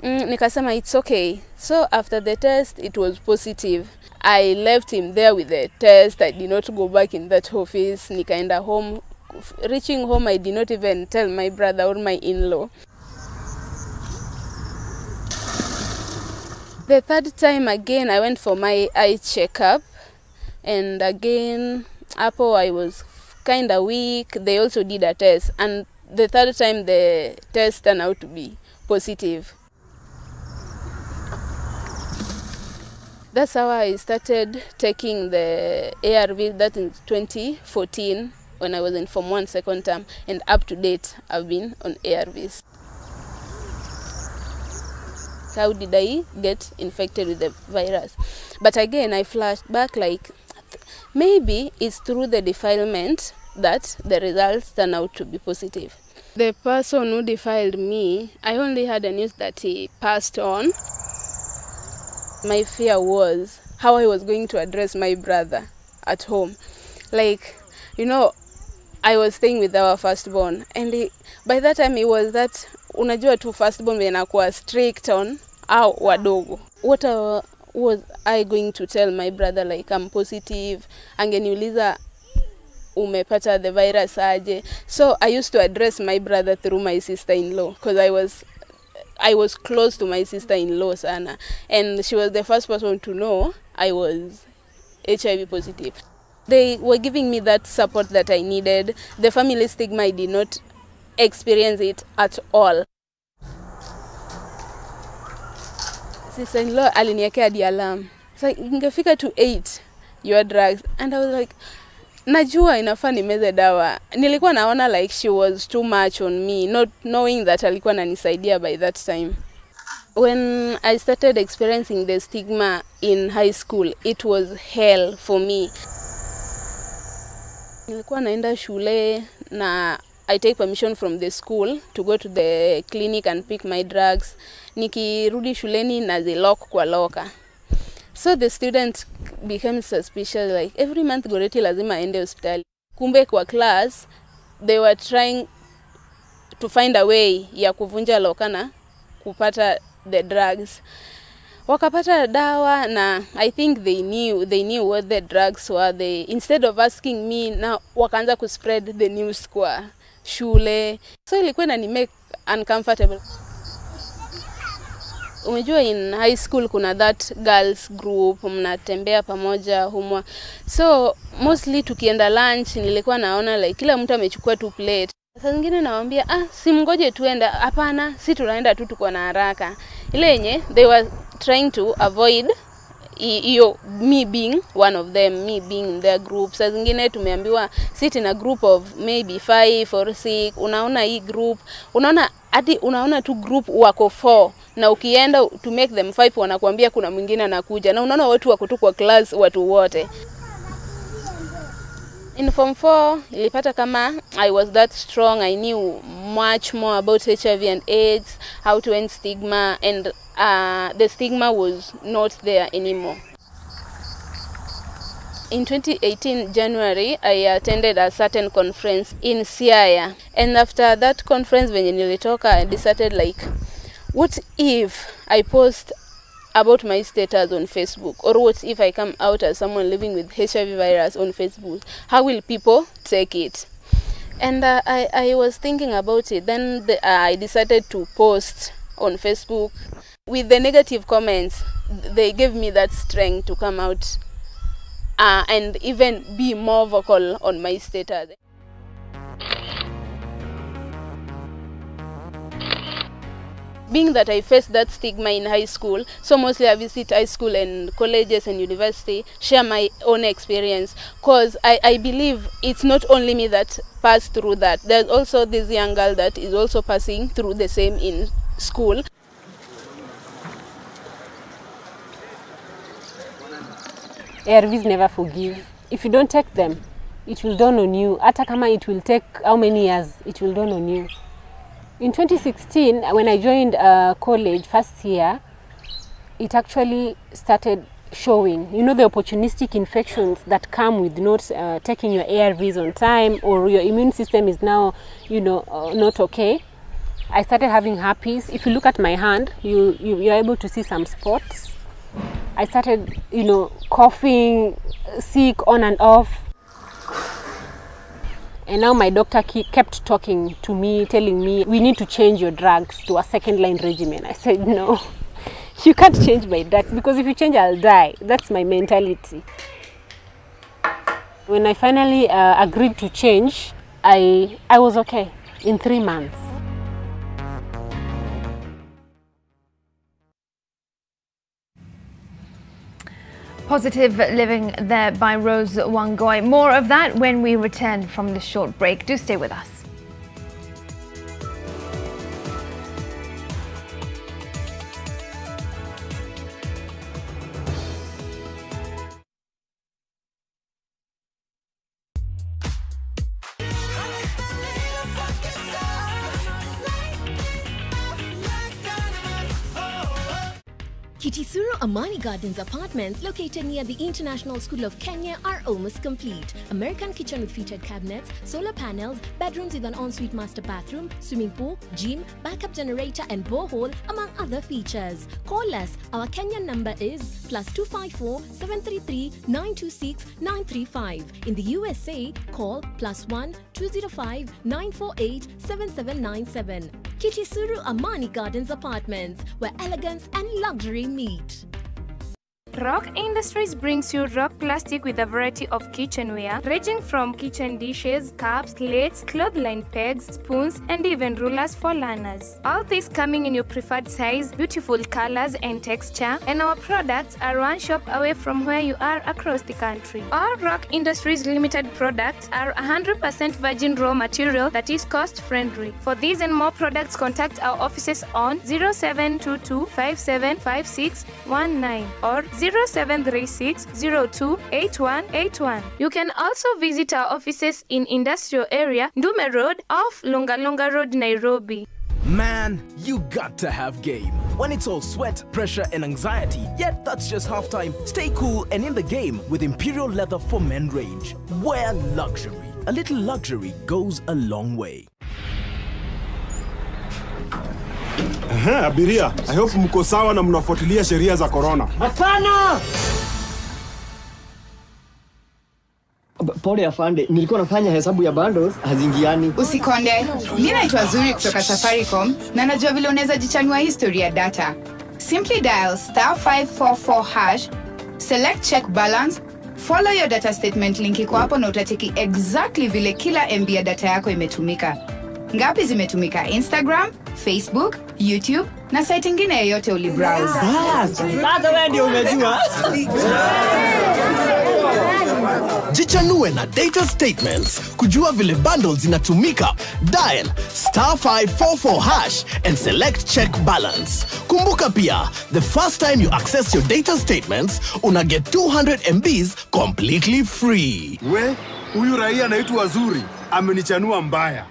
S14: Nikasema it's okay. So after the test, it was positive. I left him there with the test. I did not go back in that office. Nikaenda home. Reaching home, I did not even tell my brother or my in-law. The third time again, I went for my eye checkup. And again, Apple, I was kind of weak. They also did a test. And the third time, the test turned out to be positive. That's how I started taking the ARV, that in 2014, when I was in Form 1 second term, and up to date, I've been on ARVs. How did I get infected with the virus? But again, I flashed back like, maybe it's through the defilement that the results turn out to be positive. The person who defiled me, I only had the news that he passed on. My fear was how I was going to address my brother at home. Like, you know, I was staying with our firstborn, and by that time he was that, unajua tu firstborn venakuwa strict on au wadogo. What was I going to tell my brother, like I'm positive, angeniuliza umepata the virus aje? So I used to address my brother through my sister-in-law, because I was close to my sister-in-law, Sana, and she was the first person to know I was HIV positive. They were giving me that support that I needed. The family stigma, I did not experience it at all. Sister-in-law aliniekea di alarm. So ingefika to 8, your drugs. And I was like, najua inafaa nimeze dawa. Nilikuwa naona like she was too much on me, not knowing that alikuwa ananisaidia by that time. When I started experiencing the stigma in high school, it was hell for me. Nilikuwa naenda shule na I take permission from the school to go to the clinic and pick my drugs. Nikirudi shuleni nazilock kwa loka. So the student became suspicious, like every month Goreti lazima aende hospitali. Kumbe kwa class, they were trying to find a way ya kuvunja loka na kupata the drugs. Wakapata dawa na I think they knew what the drugs were. Instead of asking me, now wakaanza kuspread the news kwa shule. So ilikuwa inani make uncomfortable. Umejua in high school kuna that girls group, mnatembea pamoja humwa. So mostly tukienda lunch nilikuwa naona like kila mtu amechukua tu plate. Sasa zingine nawaambia simngoje tuenda, hapana, si tunaenda tu tuko na haraka. Ile yenye they were trying to avoid me being one of them, me being in their group. Sasa zingine tumeambiwa sit in a group of maybe 5 or 6. Unaona hii group, unaona tu group wako 4 na ukienda to make them 5 wanakuambia kuna mwingine anakuja na unaona watu wako tu kwa class watu wote. In Form 4, ilipata kama I was that strong, I knew much more about HIV and AIDS, how to end stigma, and the stigma was not there anymore. In 2018 January, I attended a certain conference in Siaya, and after that conference venye nilitoka, I decided like, what if I post about my status on Facebook, or what if I come out as someone living with HIV virus on Facebook? How will people take it? And I was thinking about it. Then I decided to post on Facebook. With the negative comments, they gave me that strength to come out and even be more vocal on my status. Being that I faced that stigma in high school, so mostly I visit high school and colleges and university, share my own experience, because I believe it's not only me that passed through that. There's also this young girl that is also passing through the same in school.
S28: ARVs never forgive. If you don't take them, it will dawn on you. Hata kama it will take how many years, it will dawn on you. In 2016, when I joined college first year, it actually started showing, you know, the opportunistic infections that come with not taking your ARVs on time, or your immune system is now, you know, not okay. I started having herpes. If you look at my hand, you're able to see some spots. I started, you know, coughing, sick on and off. And now my doctor kept talking to me, telling me, we need to change your drugs to a second-line regimen. I said, no, you can't change my drugs, because if you change, I'll die. That's my mentality. When I finally agreed to change, I was okay in 3 months.
S10: Positive living there by Rose Wangoi. More of that when we return from the short break. Do stay with us.
S7: Kitisuru Amani Gardens apartments located near the International School of Kenya are almost complete. American kitchen with featured cabinets, solar panels, bedrooms with an ensuite master bathroom, swimming pool, gym, backup generator and borehole, among other features. Call us. Our Kenyan number is +254 733 926 935. In the USA, call +1 205 948 7797. Kitisuru Amani Gardens Apartments, where elegance and luxury meet.
S8: Rock Industries brings you Rock Plastic with a variety of kitchenware, ranging from kitchen dishes, cups, plates, clothesline pegs, spoons, and even rulers for learners. All this coming in your preferred size, beautiful colors and texture, and our products are one shop away from where you are across the country. All Rock Industries Limited products are 100% virgin raw material that is cost-friendly. For these and more products, contact our offices on 0722 575619 or 0736-02-8181. You can also visit our offices in Industrial Area, Ndume Road, off Lunga Lunga Road, Nairobi.
S9: Man, you got to have game. When it's all sweat, pressure and anxiety, yet that's just halftime. Stay cool and in the game with Imperial Leather for Men range. Wear luxury. A little luxury goes a long way.
S11: Abiria, I hope mko sawa na mnafuatilia sheria za corona.
S12: Hapana! Pole afande, nilikuwa nafanya hesabu ya bundles hazingiani.
S16: Usikonde. Mimi naitwa Zuri kutoka Safaricom na najua vile unaweza jichanua history ya data. Simply dial *544#, select check balance, follow your data statement link iko hapo na utatiki exactly vile kila MB ya data yako imetumika. Ngapi zimetumika Instagram, Facebook, YouTube na site nyingine yoyote ulibrowse.
S12: Sasa wewe ndio umejua.
S9: Jichanue na data statements. Kujua vile bundles zinatumika, dial *544# and select check balance. Kumbuka pia, the first time you access your data statements, una get 200 MBs completely free.
S11: Huyu raia anaitwa Zuri, amenichanua mbaya.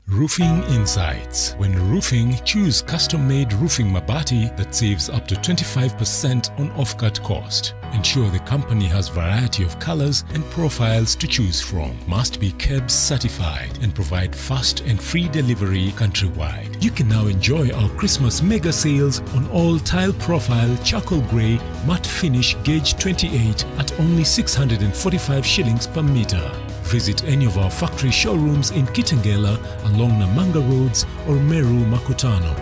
S17: Roofing Insights. When roofing, choose custom-made roofing mabati that saves up to 25% on off-cut cost. Ensure the company has variety of colors and profiles to choose from. Must be KEBS certified and provide fast and free delivery countrywide. You can now enjoy our Christmas mega sales on all tile profile, charcoal grey, matte finish gauge 28 at only 645 shillings per meter. Visit any of our factory showrooms in Kitengela along Namanga Roads or Meru Makutano.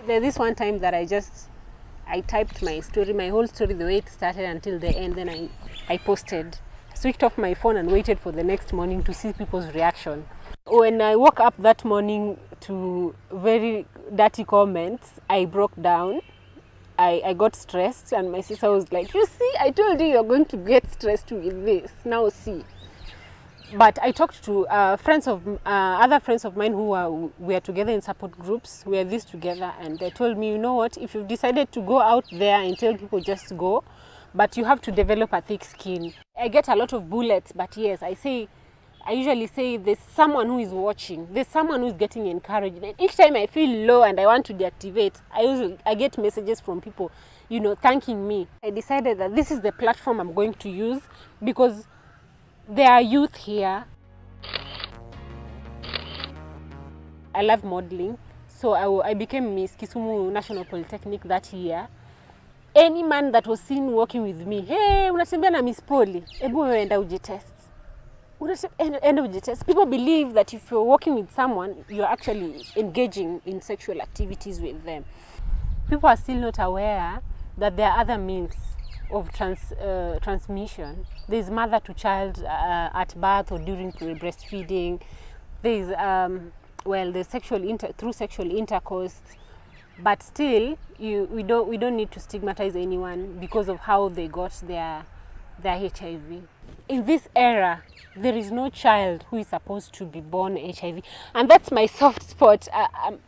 S28: There's this one time that I typed my story, my whole story, the way it started until the end, then I posted. Switched off my phone and waited for the next morning to see people's reaction. When I woke up that morning to very dirty comments, I broke down. I got stressed and my sister was like, you see, I told you you're going to get stressed with this, now see. But I talked to other friends of mine who were together in support groups. We are this together, and they told me, you know what? If you've decided to go out there and tell people just go, but you have to develop a thick skin. I get a lot of bullets, but yes, I usually say there's someone who is watching. There's someone who is getting encouraged. And each time I feel low and I want to deactivate, I get messages from people, you know, thanking me. I decided that this is the platform I'm going to use because there are youth here. I love modeling, so I became Miss Kisumu National Polytechnic that year. Any man that was seen walking with me, hey, unatembea na Miss Poly, ebu enda ujitest. Enda ujitest. People believe that if you're walking with someone, you're actually engaging in sexual activities with them. People are still not aware that there are other means of transmission. There's mother to child at birth or during breastfeeding. There's there's through sexual intercourse, but still we don't need to stigmatize anyone because of how they got their HIV. In this era, there is no child who is supposed to be born HIV, and that's my soft spot.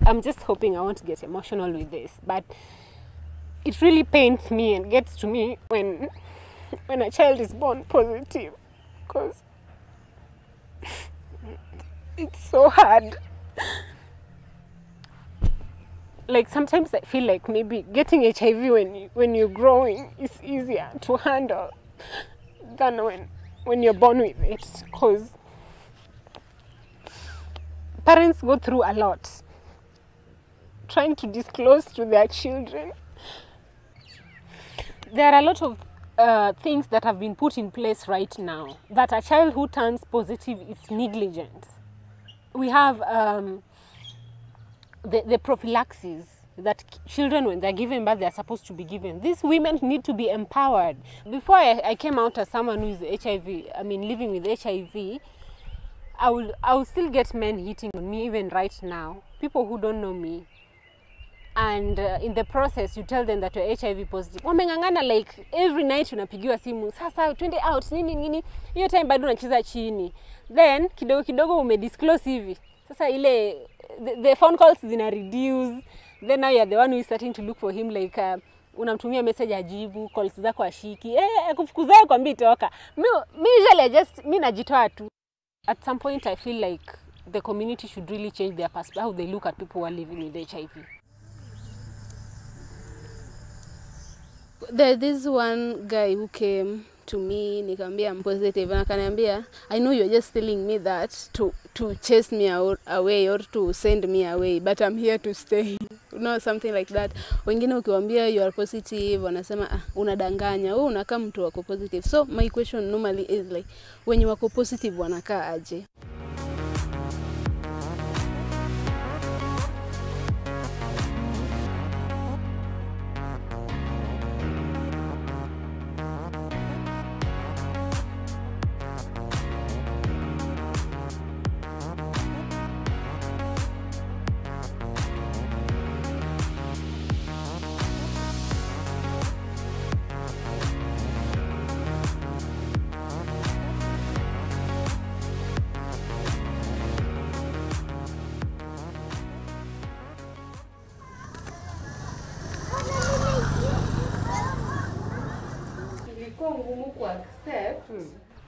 S28: I'm just hoping I won't get emotional with this, but it really pains me and gets to me when a child is born positive, because it's so hard. Like sometimes I feel like maybe getting HIV when you're growing is easier to handle than when you're born with it, because parents go through a lot trying to disclose to their children. There are a lot of things that have been put in place right now that a child who turns positive is negligent. We have the prophylaxis that children, when they're given birth, they're supposed to be given. These women need to be empowered. Before I came out as someone who is living with HIV, I will still get men hitting on me even right now, people who don't know me. And in the process, you tell them that you're HIV positive. Wamengangana, like every night unapigiwa simu, sasa twende out, nini. Hiyo time bado unacheza chini. Then kidogo umedisclose hivi. Sasa ile the phone calls zina reduce. Then now you're the one who is starting to look for him, like unamtumia message ajibu, calls zako ashiki. Kufukuzayo kwambi toka. Me usually mi najitoa tu. At some point, I feel like the community should really change their perspective, how they look at people who are living with HIV.
S14: There's this one guy who came to me, nikamwambia I'm positive, and akaniambia, I know you're just telling me that to chase me away or to send me away, but I'm here to stay. You know, something like that. Wengine ukiwaambia you are positive, wanasema unadanganya, wewe unakaa mtu wako positive. So my question normally is like, when you wako positive wanakaa aje?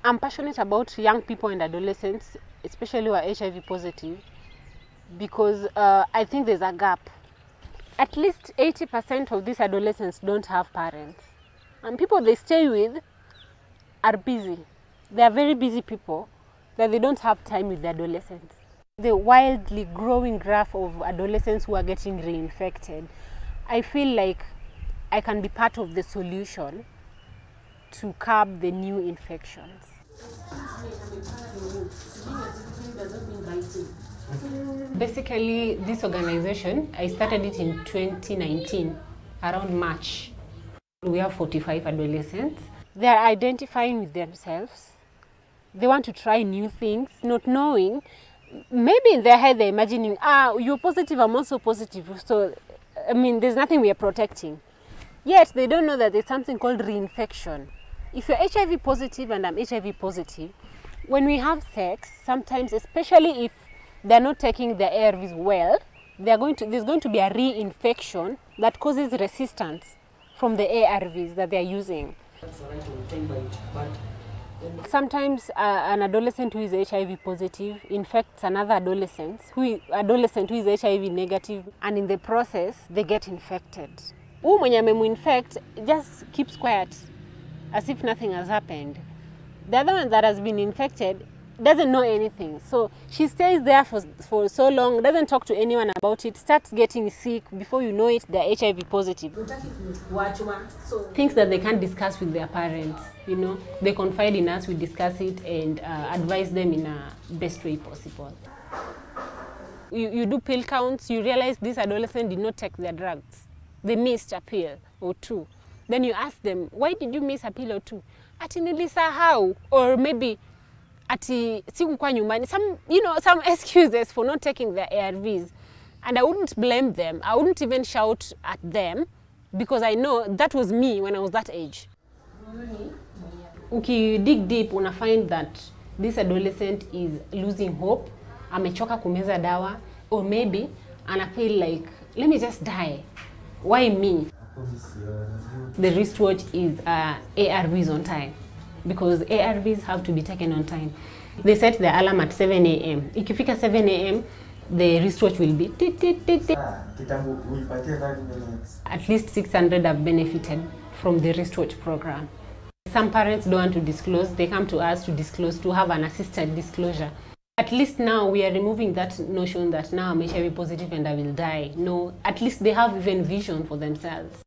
S28: I'm passionate about young people and adolescents, especially who are HIV positive, because I think there's a gap. At least 80% of these adolescents don't have parents. And people they stay with are busy. They are very busy people that they don't have time with the adolescents. The wildly growing graph of adolescents who are getting reinfected, I feel like I can be part of the solution to curb the new infections. Basically, this organization, I started it in 2019, around March. We have 45 adolescents. They are identifying with themselves. They want to try new things, not knowing. Maybe in their head they're imagining, you're positive, I'm also positive. So, I mean, there's nothing we are protecting. Yet, they don't know that there's something called reinfection. If you're HIV positive and I'm HIV positive, when we have sex, sometimes, especially if they're not taking their ARVs well, there's going to be a reinfection that causes resistance from the ARVs that they're using. Sometimes an adolescent who is HIV positive infects another adolescent who is HIV negative, and in the process, they get infected. Who mwenye amemu-infect just keeps quiet, as if nothing has happened. The other one that has been infected doesn't know anything. So she stays there for so long, doesn't talk to anyone about it, starts getting sick. Before you know it, they're HIV positive. Things that they can't discuss with their parents, you know. They confide in us, we discuss it and advise them in a best way possible. You do pill counts, you realize this adolescent did not take their drugs. They missed a pill or two. Then you ask them, why did you miss a pill or two? Ati nilisahau, or maybe ati sikukuwa nyumbani. Some excuses for not taking their ARVs. And I wouldn't blame them. I wouldn't even shout at them because I know that was me when I was that age. Okay, dig deep, una find that this adolescent is losing hope, amechoka kumeza dawa, or maybe and I feel like, let me just die. Why me? The wristwatch is ARVs on time, because ARVs have to be taken on time. They set the alarm at 7 a.m. Ikifika 7 a.m, the wristwatch will be tit, tit, tit, tit. At least 600 have benefited from the wristwatch program. Some parents don't want to disclose. They come to us to disclose, to have an assisted disclosure. At least now we are removing that notion that now I'm HIV positive and I will die. No, at least they have even vision for themselves.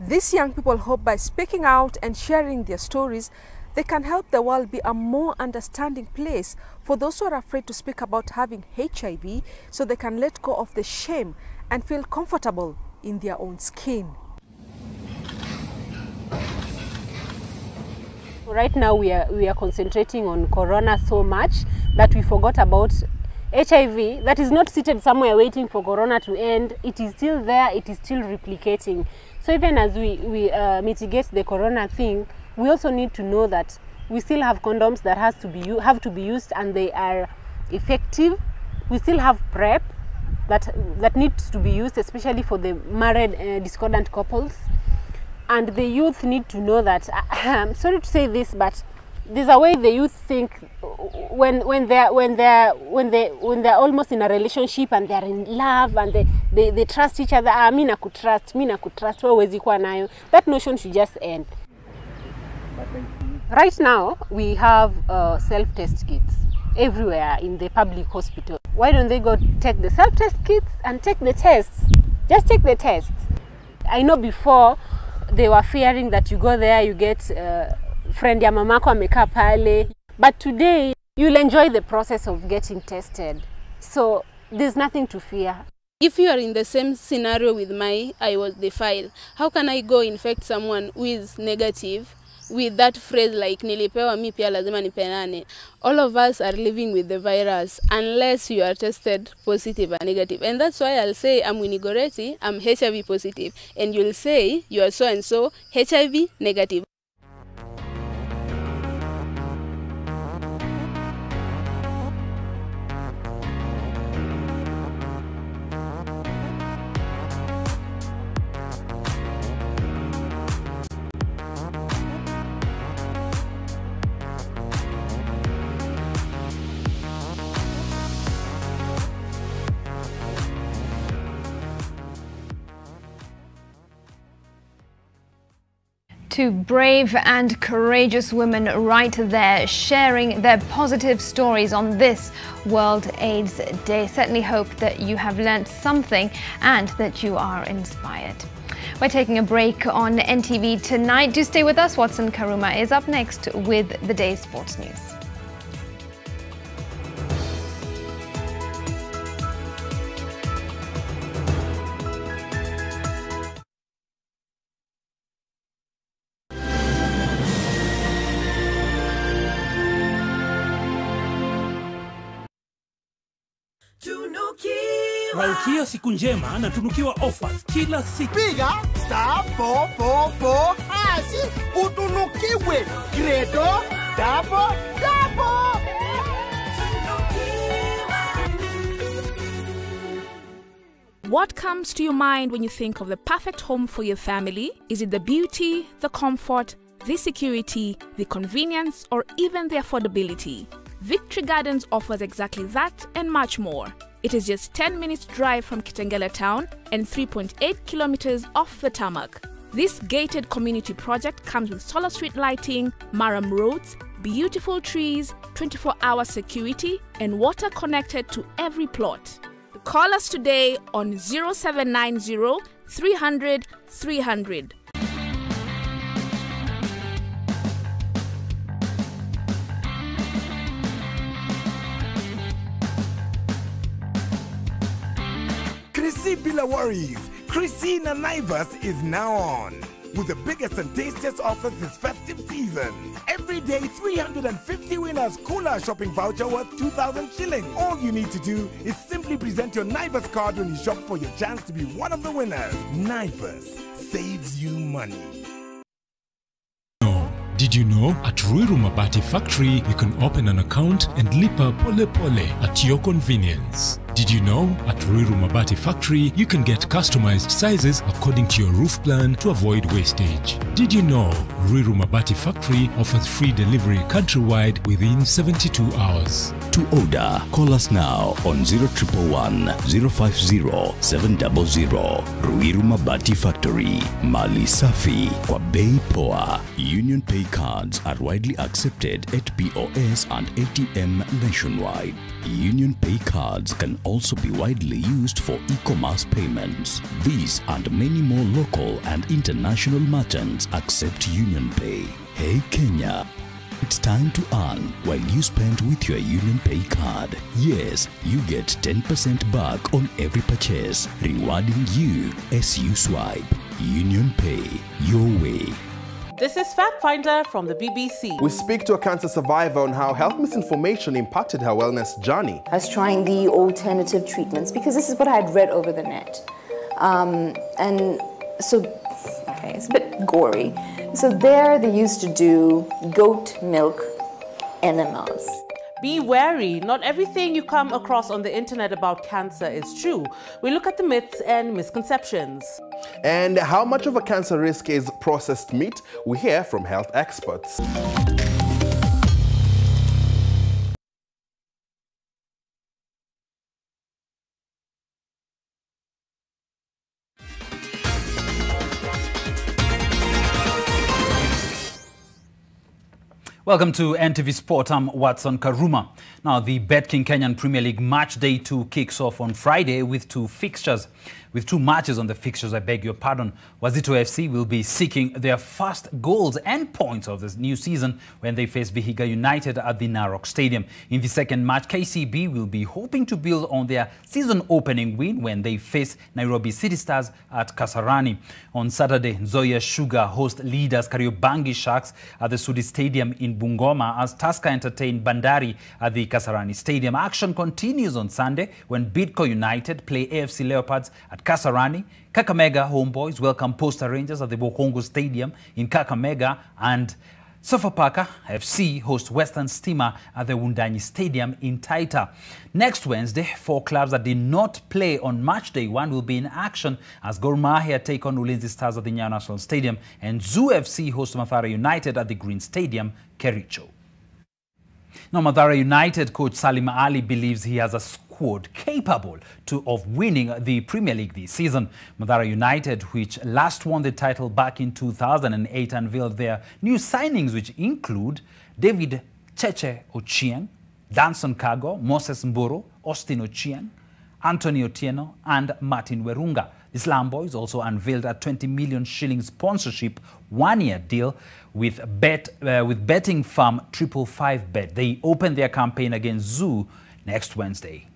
S18: These young people hope by speaking out and sharing their stories, they can help the world be a more understanding place for those who are afraid to speak about having HIV, so they can let go of the shame and feel comfortable in their own skin.
S28: Right now we are concentrating on corona so much that we forgot about HIV that is not seated somewhere waiting for corona to end. It is still there, it is still replicating. So even as we mitigate the corona thing, we also need to know that we still have condoms that have to be used and they are effective. We still have PrEP that needs to be used, especially for the married discordant couples. And the youth need to know that, I'm sorry to say this, but there's a way the youth think when they're almost in a relationship and they're in love and they trust each other. Ah, mina kutrust, huwezi kuwa nayo. That notion should just end. Right now, we have self-test kits everywhere in the public hospital. Why don't they go take the self-test kits and take the tests? Just take the test. I know before they were fearing that you go there, you get friend ya mamako amekaa pale. But today, you'll enjoy the process of getting tested. So there's nothing to fear.
S14: If you are in the same scenario with I was the file, how can I go infect someone who is negative with that phrase like nilipewa mi pia lazima nipenane? All of us are living with the virus unless you are tested positive or negative. And that's why I'll say I'm Winnie Goretti, I'm HIV positive. And you'll say you are so-and-so HIV negative.
S10: Two brave and courageous women right there sharing their positive stories on this World AIDS Day. Certainly hope that you have learnt something and that you are inspired. We're taking a break on NTV tonight. Do stay with us. Watson Karuma is up next with the day's sports news.
S13: Malkia siku njema na tunukiwa offers kila siku.
S11: Piga star 444 hash utunukiwe Credo double.
S21: What comes to your mind when you think of the perfect home for your family? Is it the beauty, the comfort, the security, the convenience, or even the affordability? Victory Gardens offers exactly that and much more. It is just 10 minutes drive from Kitengela town and 3.8 kilometers off the tarmac. This gated community project comes with solar street lighting, Maram roads, beautiful trees, 24-hour security, and water connected to every plot. Call us today on 0790 300 300.
S22: Chrissy Bila worries. Chrissy na Naivas is now on with the biggest and tastiest offers this festive season. Every day, 350 winners Kula shopping voucher worth 2,000 shillings. All you need to do is simply present your Naivas card when you shop for your chance to be one of the winners. Naivas saves you money.
S17: Did you know at Ruiru Mabati Factory you can open an account and lipa pole pole at your convenience? Did you know at Ruiru Mabati Factory you can get customized sizes according to your roof plan to avoid wastage? Did you know Ruiru Mabati Factory offers free delivery countrywide within 72 hours?
S23: To order, call us now on 0111 050 700. Ruiru Mabati Factory, Mali Safi, kwa bei poa. Union Pay cards are widely accepted at POS and ATM nationwide. Union Pay cards can also be widely used for e-commerce payments. These and many more local and international merchants accept Union Pay. Hey Kenya, it's time to earn while you spend with your Union Pay card. Yes, you get 10% back on every purchase, rewarding you as you swipe. Union Pay, your way.
S24: This is Fact Finder from the BBC.
S25: We speak to a cancer survivor on how health misinformation impacted her wellness journey.
S26: I was trying the alternative treatments because this is what I had read over the net. And so, okay, it's a bit gory. So there they used to do goat milk enemas.
S24: Be wary, not everything you come across on the internet about cancer is true. We look at the myths and misconceptions.
S25: And how much of a cancer risk is processed meat? We hear from health experts.
S1: Welcome to NTV Sport. I'm Watson Karuma. Now, the BetKing Kenyan Premier League Match Day 2 kicks off on Friday with two matches on the fixtures, I beg your pardon. Wazito FC will be seeking their first goals and points of this new season when they face Vihiga United at the Narok Stadium. In the second match, KCB will be hoping to build on their season opening win when they face Nairobi City Stars at Kasarani. On Saturday, Nzoia Sugar host leaders Kariobangi Sharks at the Sudi Stadium in Bungoma as Tusker entertain Bandari at the Kasarani Stadium. Action continues on Sunday when Bidco United play AFC Leopards at Kasarani. Kakamega Homeboys welcome Posta Rangers at the Bokongo Stadium in Kakamega, and Sofapaka FC host Western Stima at the Wundanyi Stadium in Taita. Next Wednesday, 4 clubs that did not play on match day 1 will be in action as Gor Mahia take on Ulinzi Stars at the Nyayo National Stadium and Zoo FC host Mathare United at the Green Stadium, Kericho. Now, Mathare United coach Salim Ali believes he has a squad capable of winning the Premier League this season. Mathare United, which last won the title back in 2008, unveiled their new signings, which include David Cheche Ochieng, Danson Kago, Moses Mburu, Austin Ochieng, Anthony Otieno, and Martin Werunga. The Slam Boys also unveiled a 20 million shilling sponsorship one-year deal with betting firm 555bet. They open their campaign against Zoo next Wednesday.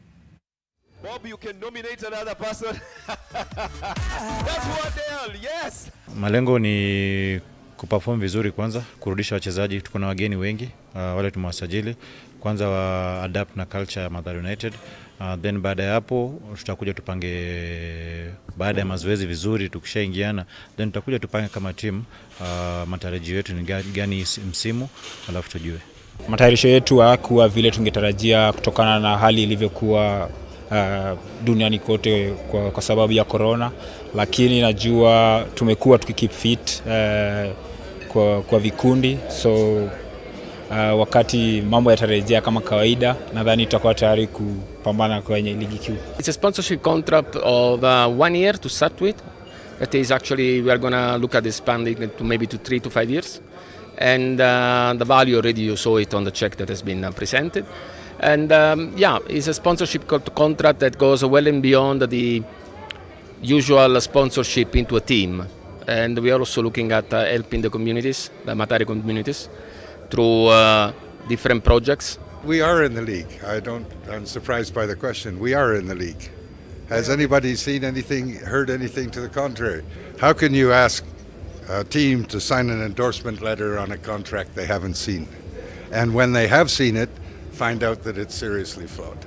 S2: Bob, you can nominate another person. That's what they are. Yes.
S4: Malengo ni kuperform vizuri kwanza, kurudisha wachezaji. Tuko na wageni wengi, wale tumewasajili. Kwanza wa adapt na culture ya Mathare United. Then baada ya hapo tutakuja tupange, baada ya mazoezi vizuri tukishaingiana, then tutakuja tupange kama team matarajio yetu ni gani msimu, alafu tujue.
S6: Matayarisho yetu hayakuwa vile tungetarajia kutokana na hali ilivyokuwa duniani kote kwa sababu ya corona, lakini najua tumekuwa tukikeep fit kwa vikundi, so wakati mambo yatarejea kama kawaida, nadhani tutakuwa tayari kupambana kwenye ligi kuu.
S15: It's a sponsorship contract of 1 year to start with. That is actually, we are going to look at expanding it to maybe to 3 to 5 years. And the value already, you saw it on the check that has been presented. And yeah, it's a sponsorship contract that goes well and beyond the usual sponsorship into a team. And we are also looking at helping the communities, the Mathare communities, through different projects.
S19: We are in the league. I'm surprised by the question. We are in the league. Has anybody seen anything, heard anything to the contrary? How can you ask a team to sign an endorsement letter on a contract they haven't seen? And when they have seen it, find out that it's seriously flawed.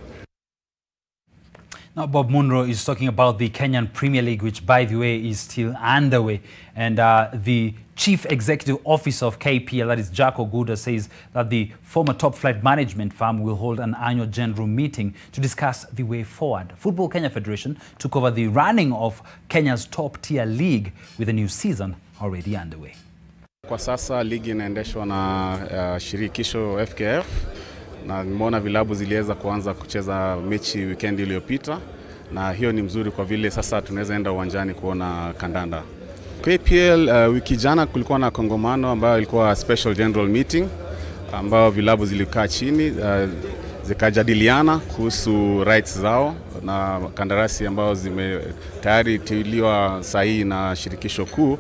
S1: Now, Bob Munro is talking about the Kenyan Premier League, which, by the way, is still underway. And the Chief Executive Officer of KPL, that is Jack Oguda, says that the former top flight management firm will hold an annual general meeting to discuss the way forward. Football Kenya Federation took over the running of Kenya's top-tier league with a new season already underway.
S20: Kwa sasa ligi inaendeshwa na shirikisho FKF. Na nimeona vilabu ziliweza kuanza kucheza mechi weekend iliyopita, na hiyo ni mzuri kwa vile sasa tunaweza enda uwanjani kuona kandanda. KPL wiki jana kulikuwa na kongamano ambayo ilikuwa special general meeting ambayo vilabu zilikaa chini zikajadiliana kuhusu rights zao na kandarasi ambayo tayari tiliwa sahihi na shirikisho kuu.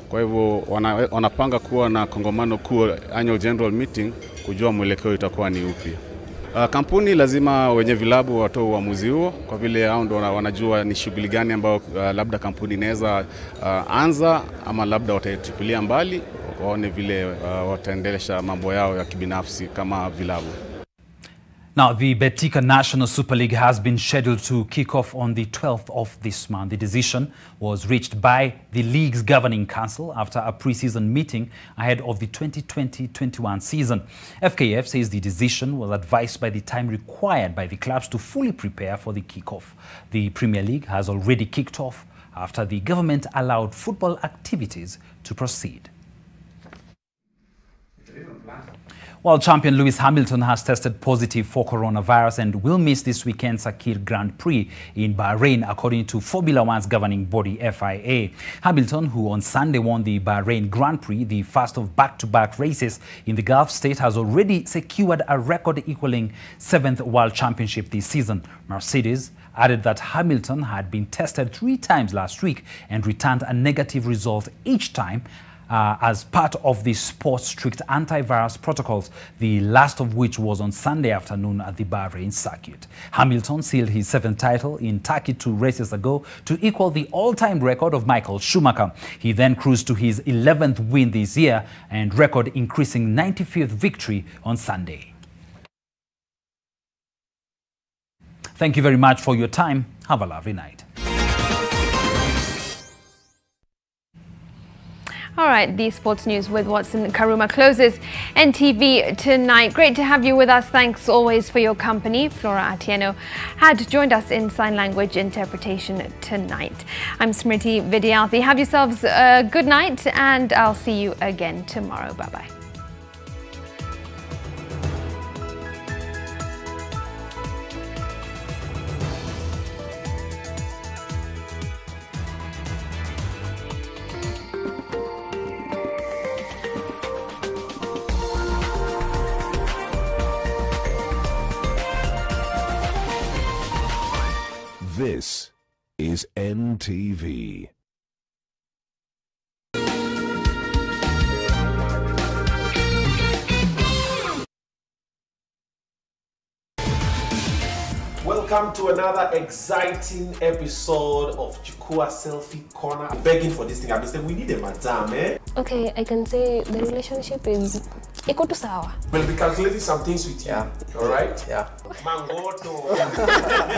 S20: Kwa hivyo wanapanga kuwa na kongamano kuu, annual general meeting, kujua mwelekeo itakuwa ni upi. Kampuni lazima wenye vilabu watoe uamuzi huo, kwa vile hao ndio wanajua ni shughuli gani ambayo labda kampuni inaweza anza ama labda wataitupilia mbali, waone vile wataendelesha mambo yao ya kibinafsi kama vilabu.
S1: Now, the Betika National Super League has been scheduled to kick off on the 12th of this month. The decision was reached by the league's governing council after a pre-season meeting ahead of the 2020-21 season. FKF says the decision was advised by the time required by the clubs to fully prepare for the kick-off. The Premier League has already kicked off after the government allowed football activities to proceed. Well, champion Lewis Hamilton has tested positive for coronavirus and will miss this weekend's Sakir Grand Prix in Bahrain, according to Formula One's governing body, FIA. Hamilton, who on Sunday won the Bahrain Grand Prix, the first of back-to-back races in the Gulf state, has already secured a record equaling 7th World Championship this season. Mercedes added that Hamilton had been tested 3 times last week and returned a negative result each time, as part of the sport's strict antivirus protocols, the last of which was on Sunday afternoon at the Bahrain circuit. Hamilton sealed his 7th title in Turkey 2 races ago to equal the all-time record of Michael Schumacher. He then cruised to his 11th win this year and record increasing 95th victory on Sunday. Thank you very much for your time. Have a lovely night.
S10: All right, the sports news with Watson Karuma closes NTV tonight. Great to have you with us. Thanks always for your company. Flora Atieno had joined us in sign language interpretation tonight. I'm Smriti Vidyarthi. Have yourselves a good night and I'll see you again tomorrow. Bye-bye.
S23: This is NTV.
S3: Welcome to another exciting episode of Chukua Selfie Corner. I'm begging for this thing. I've been saying we need a madam, eh?
S5: Okay, I can say the relationship is equal to sour.
S3: We'll be calculating some things with you. Yeah. All right?
S5: Yeah.
S3: Mangoto.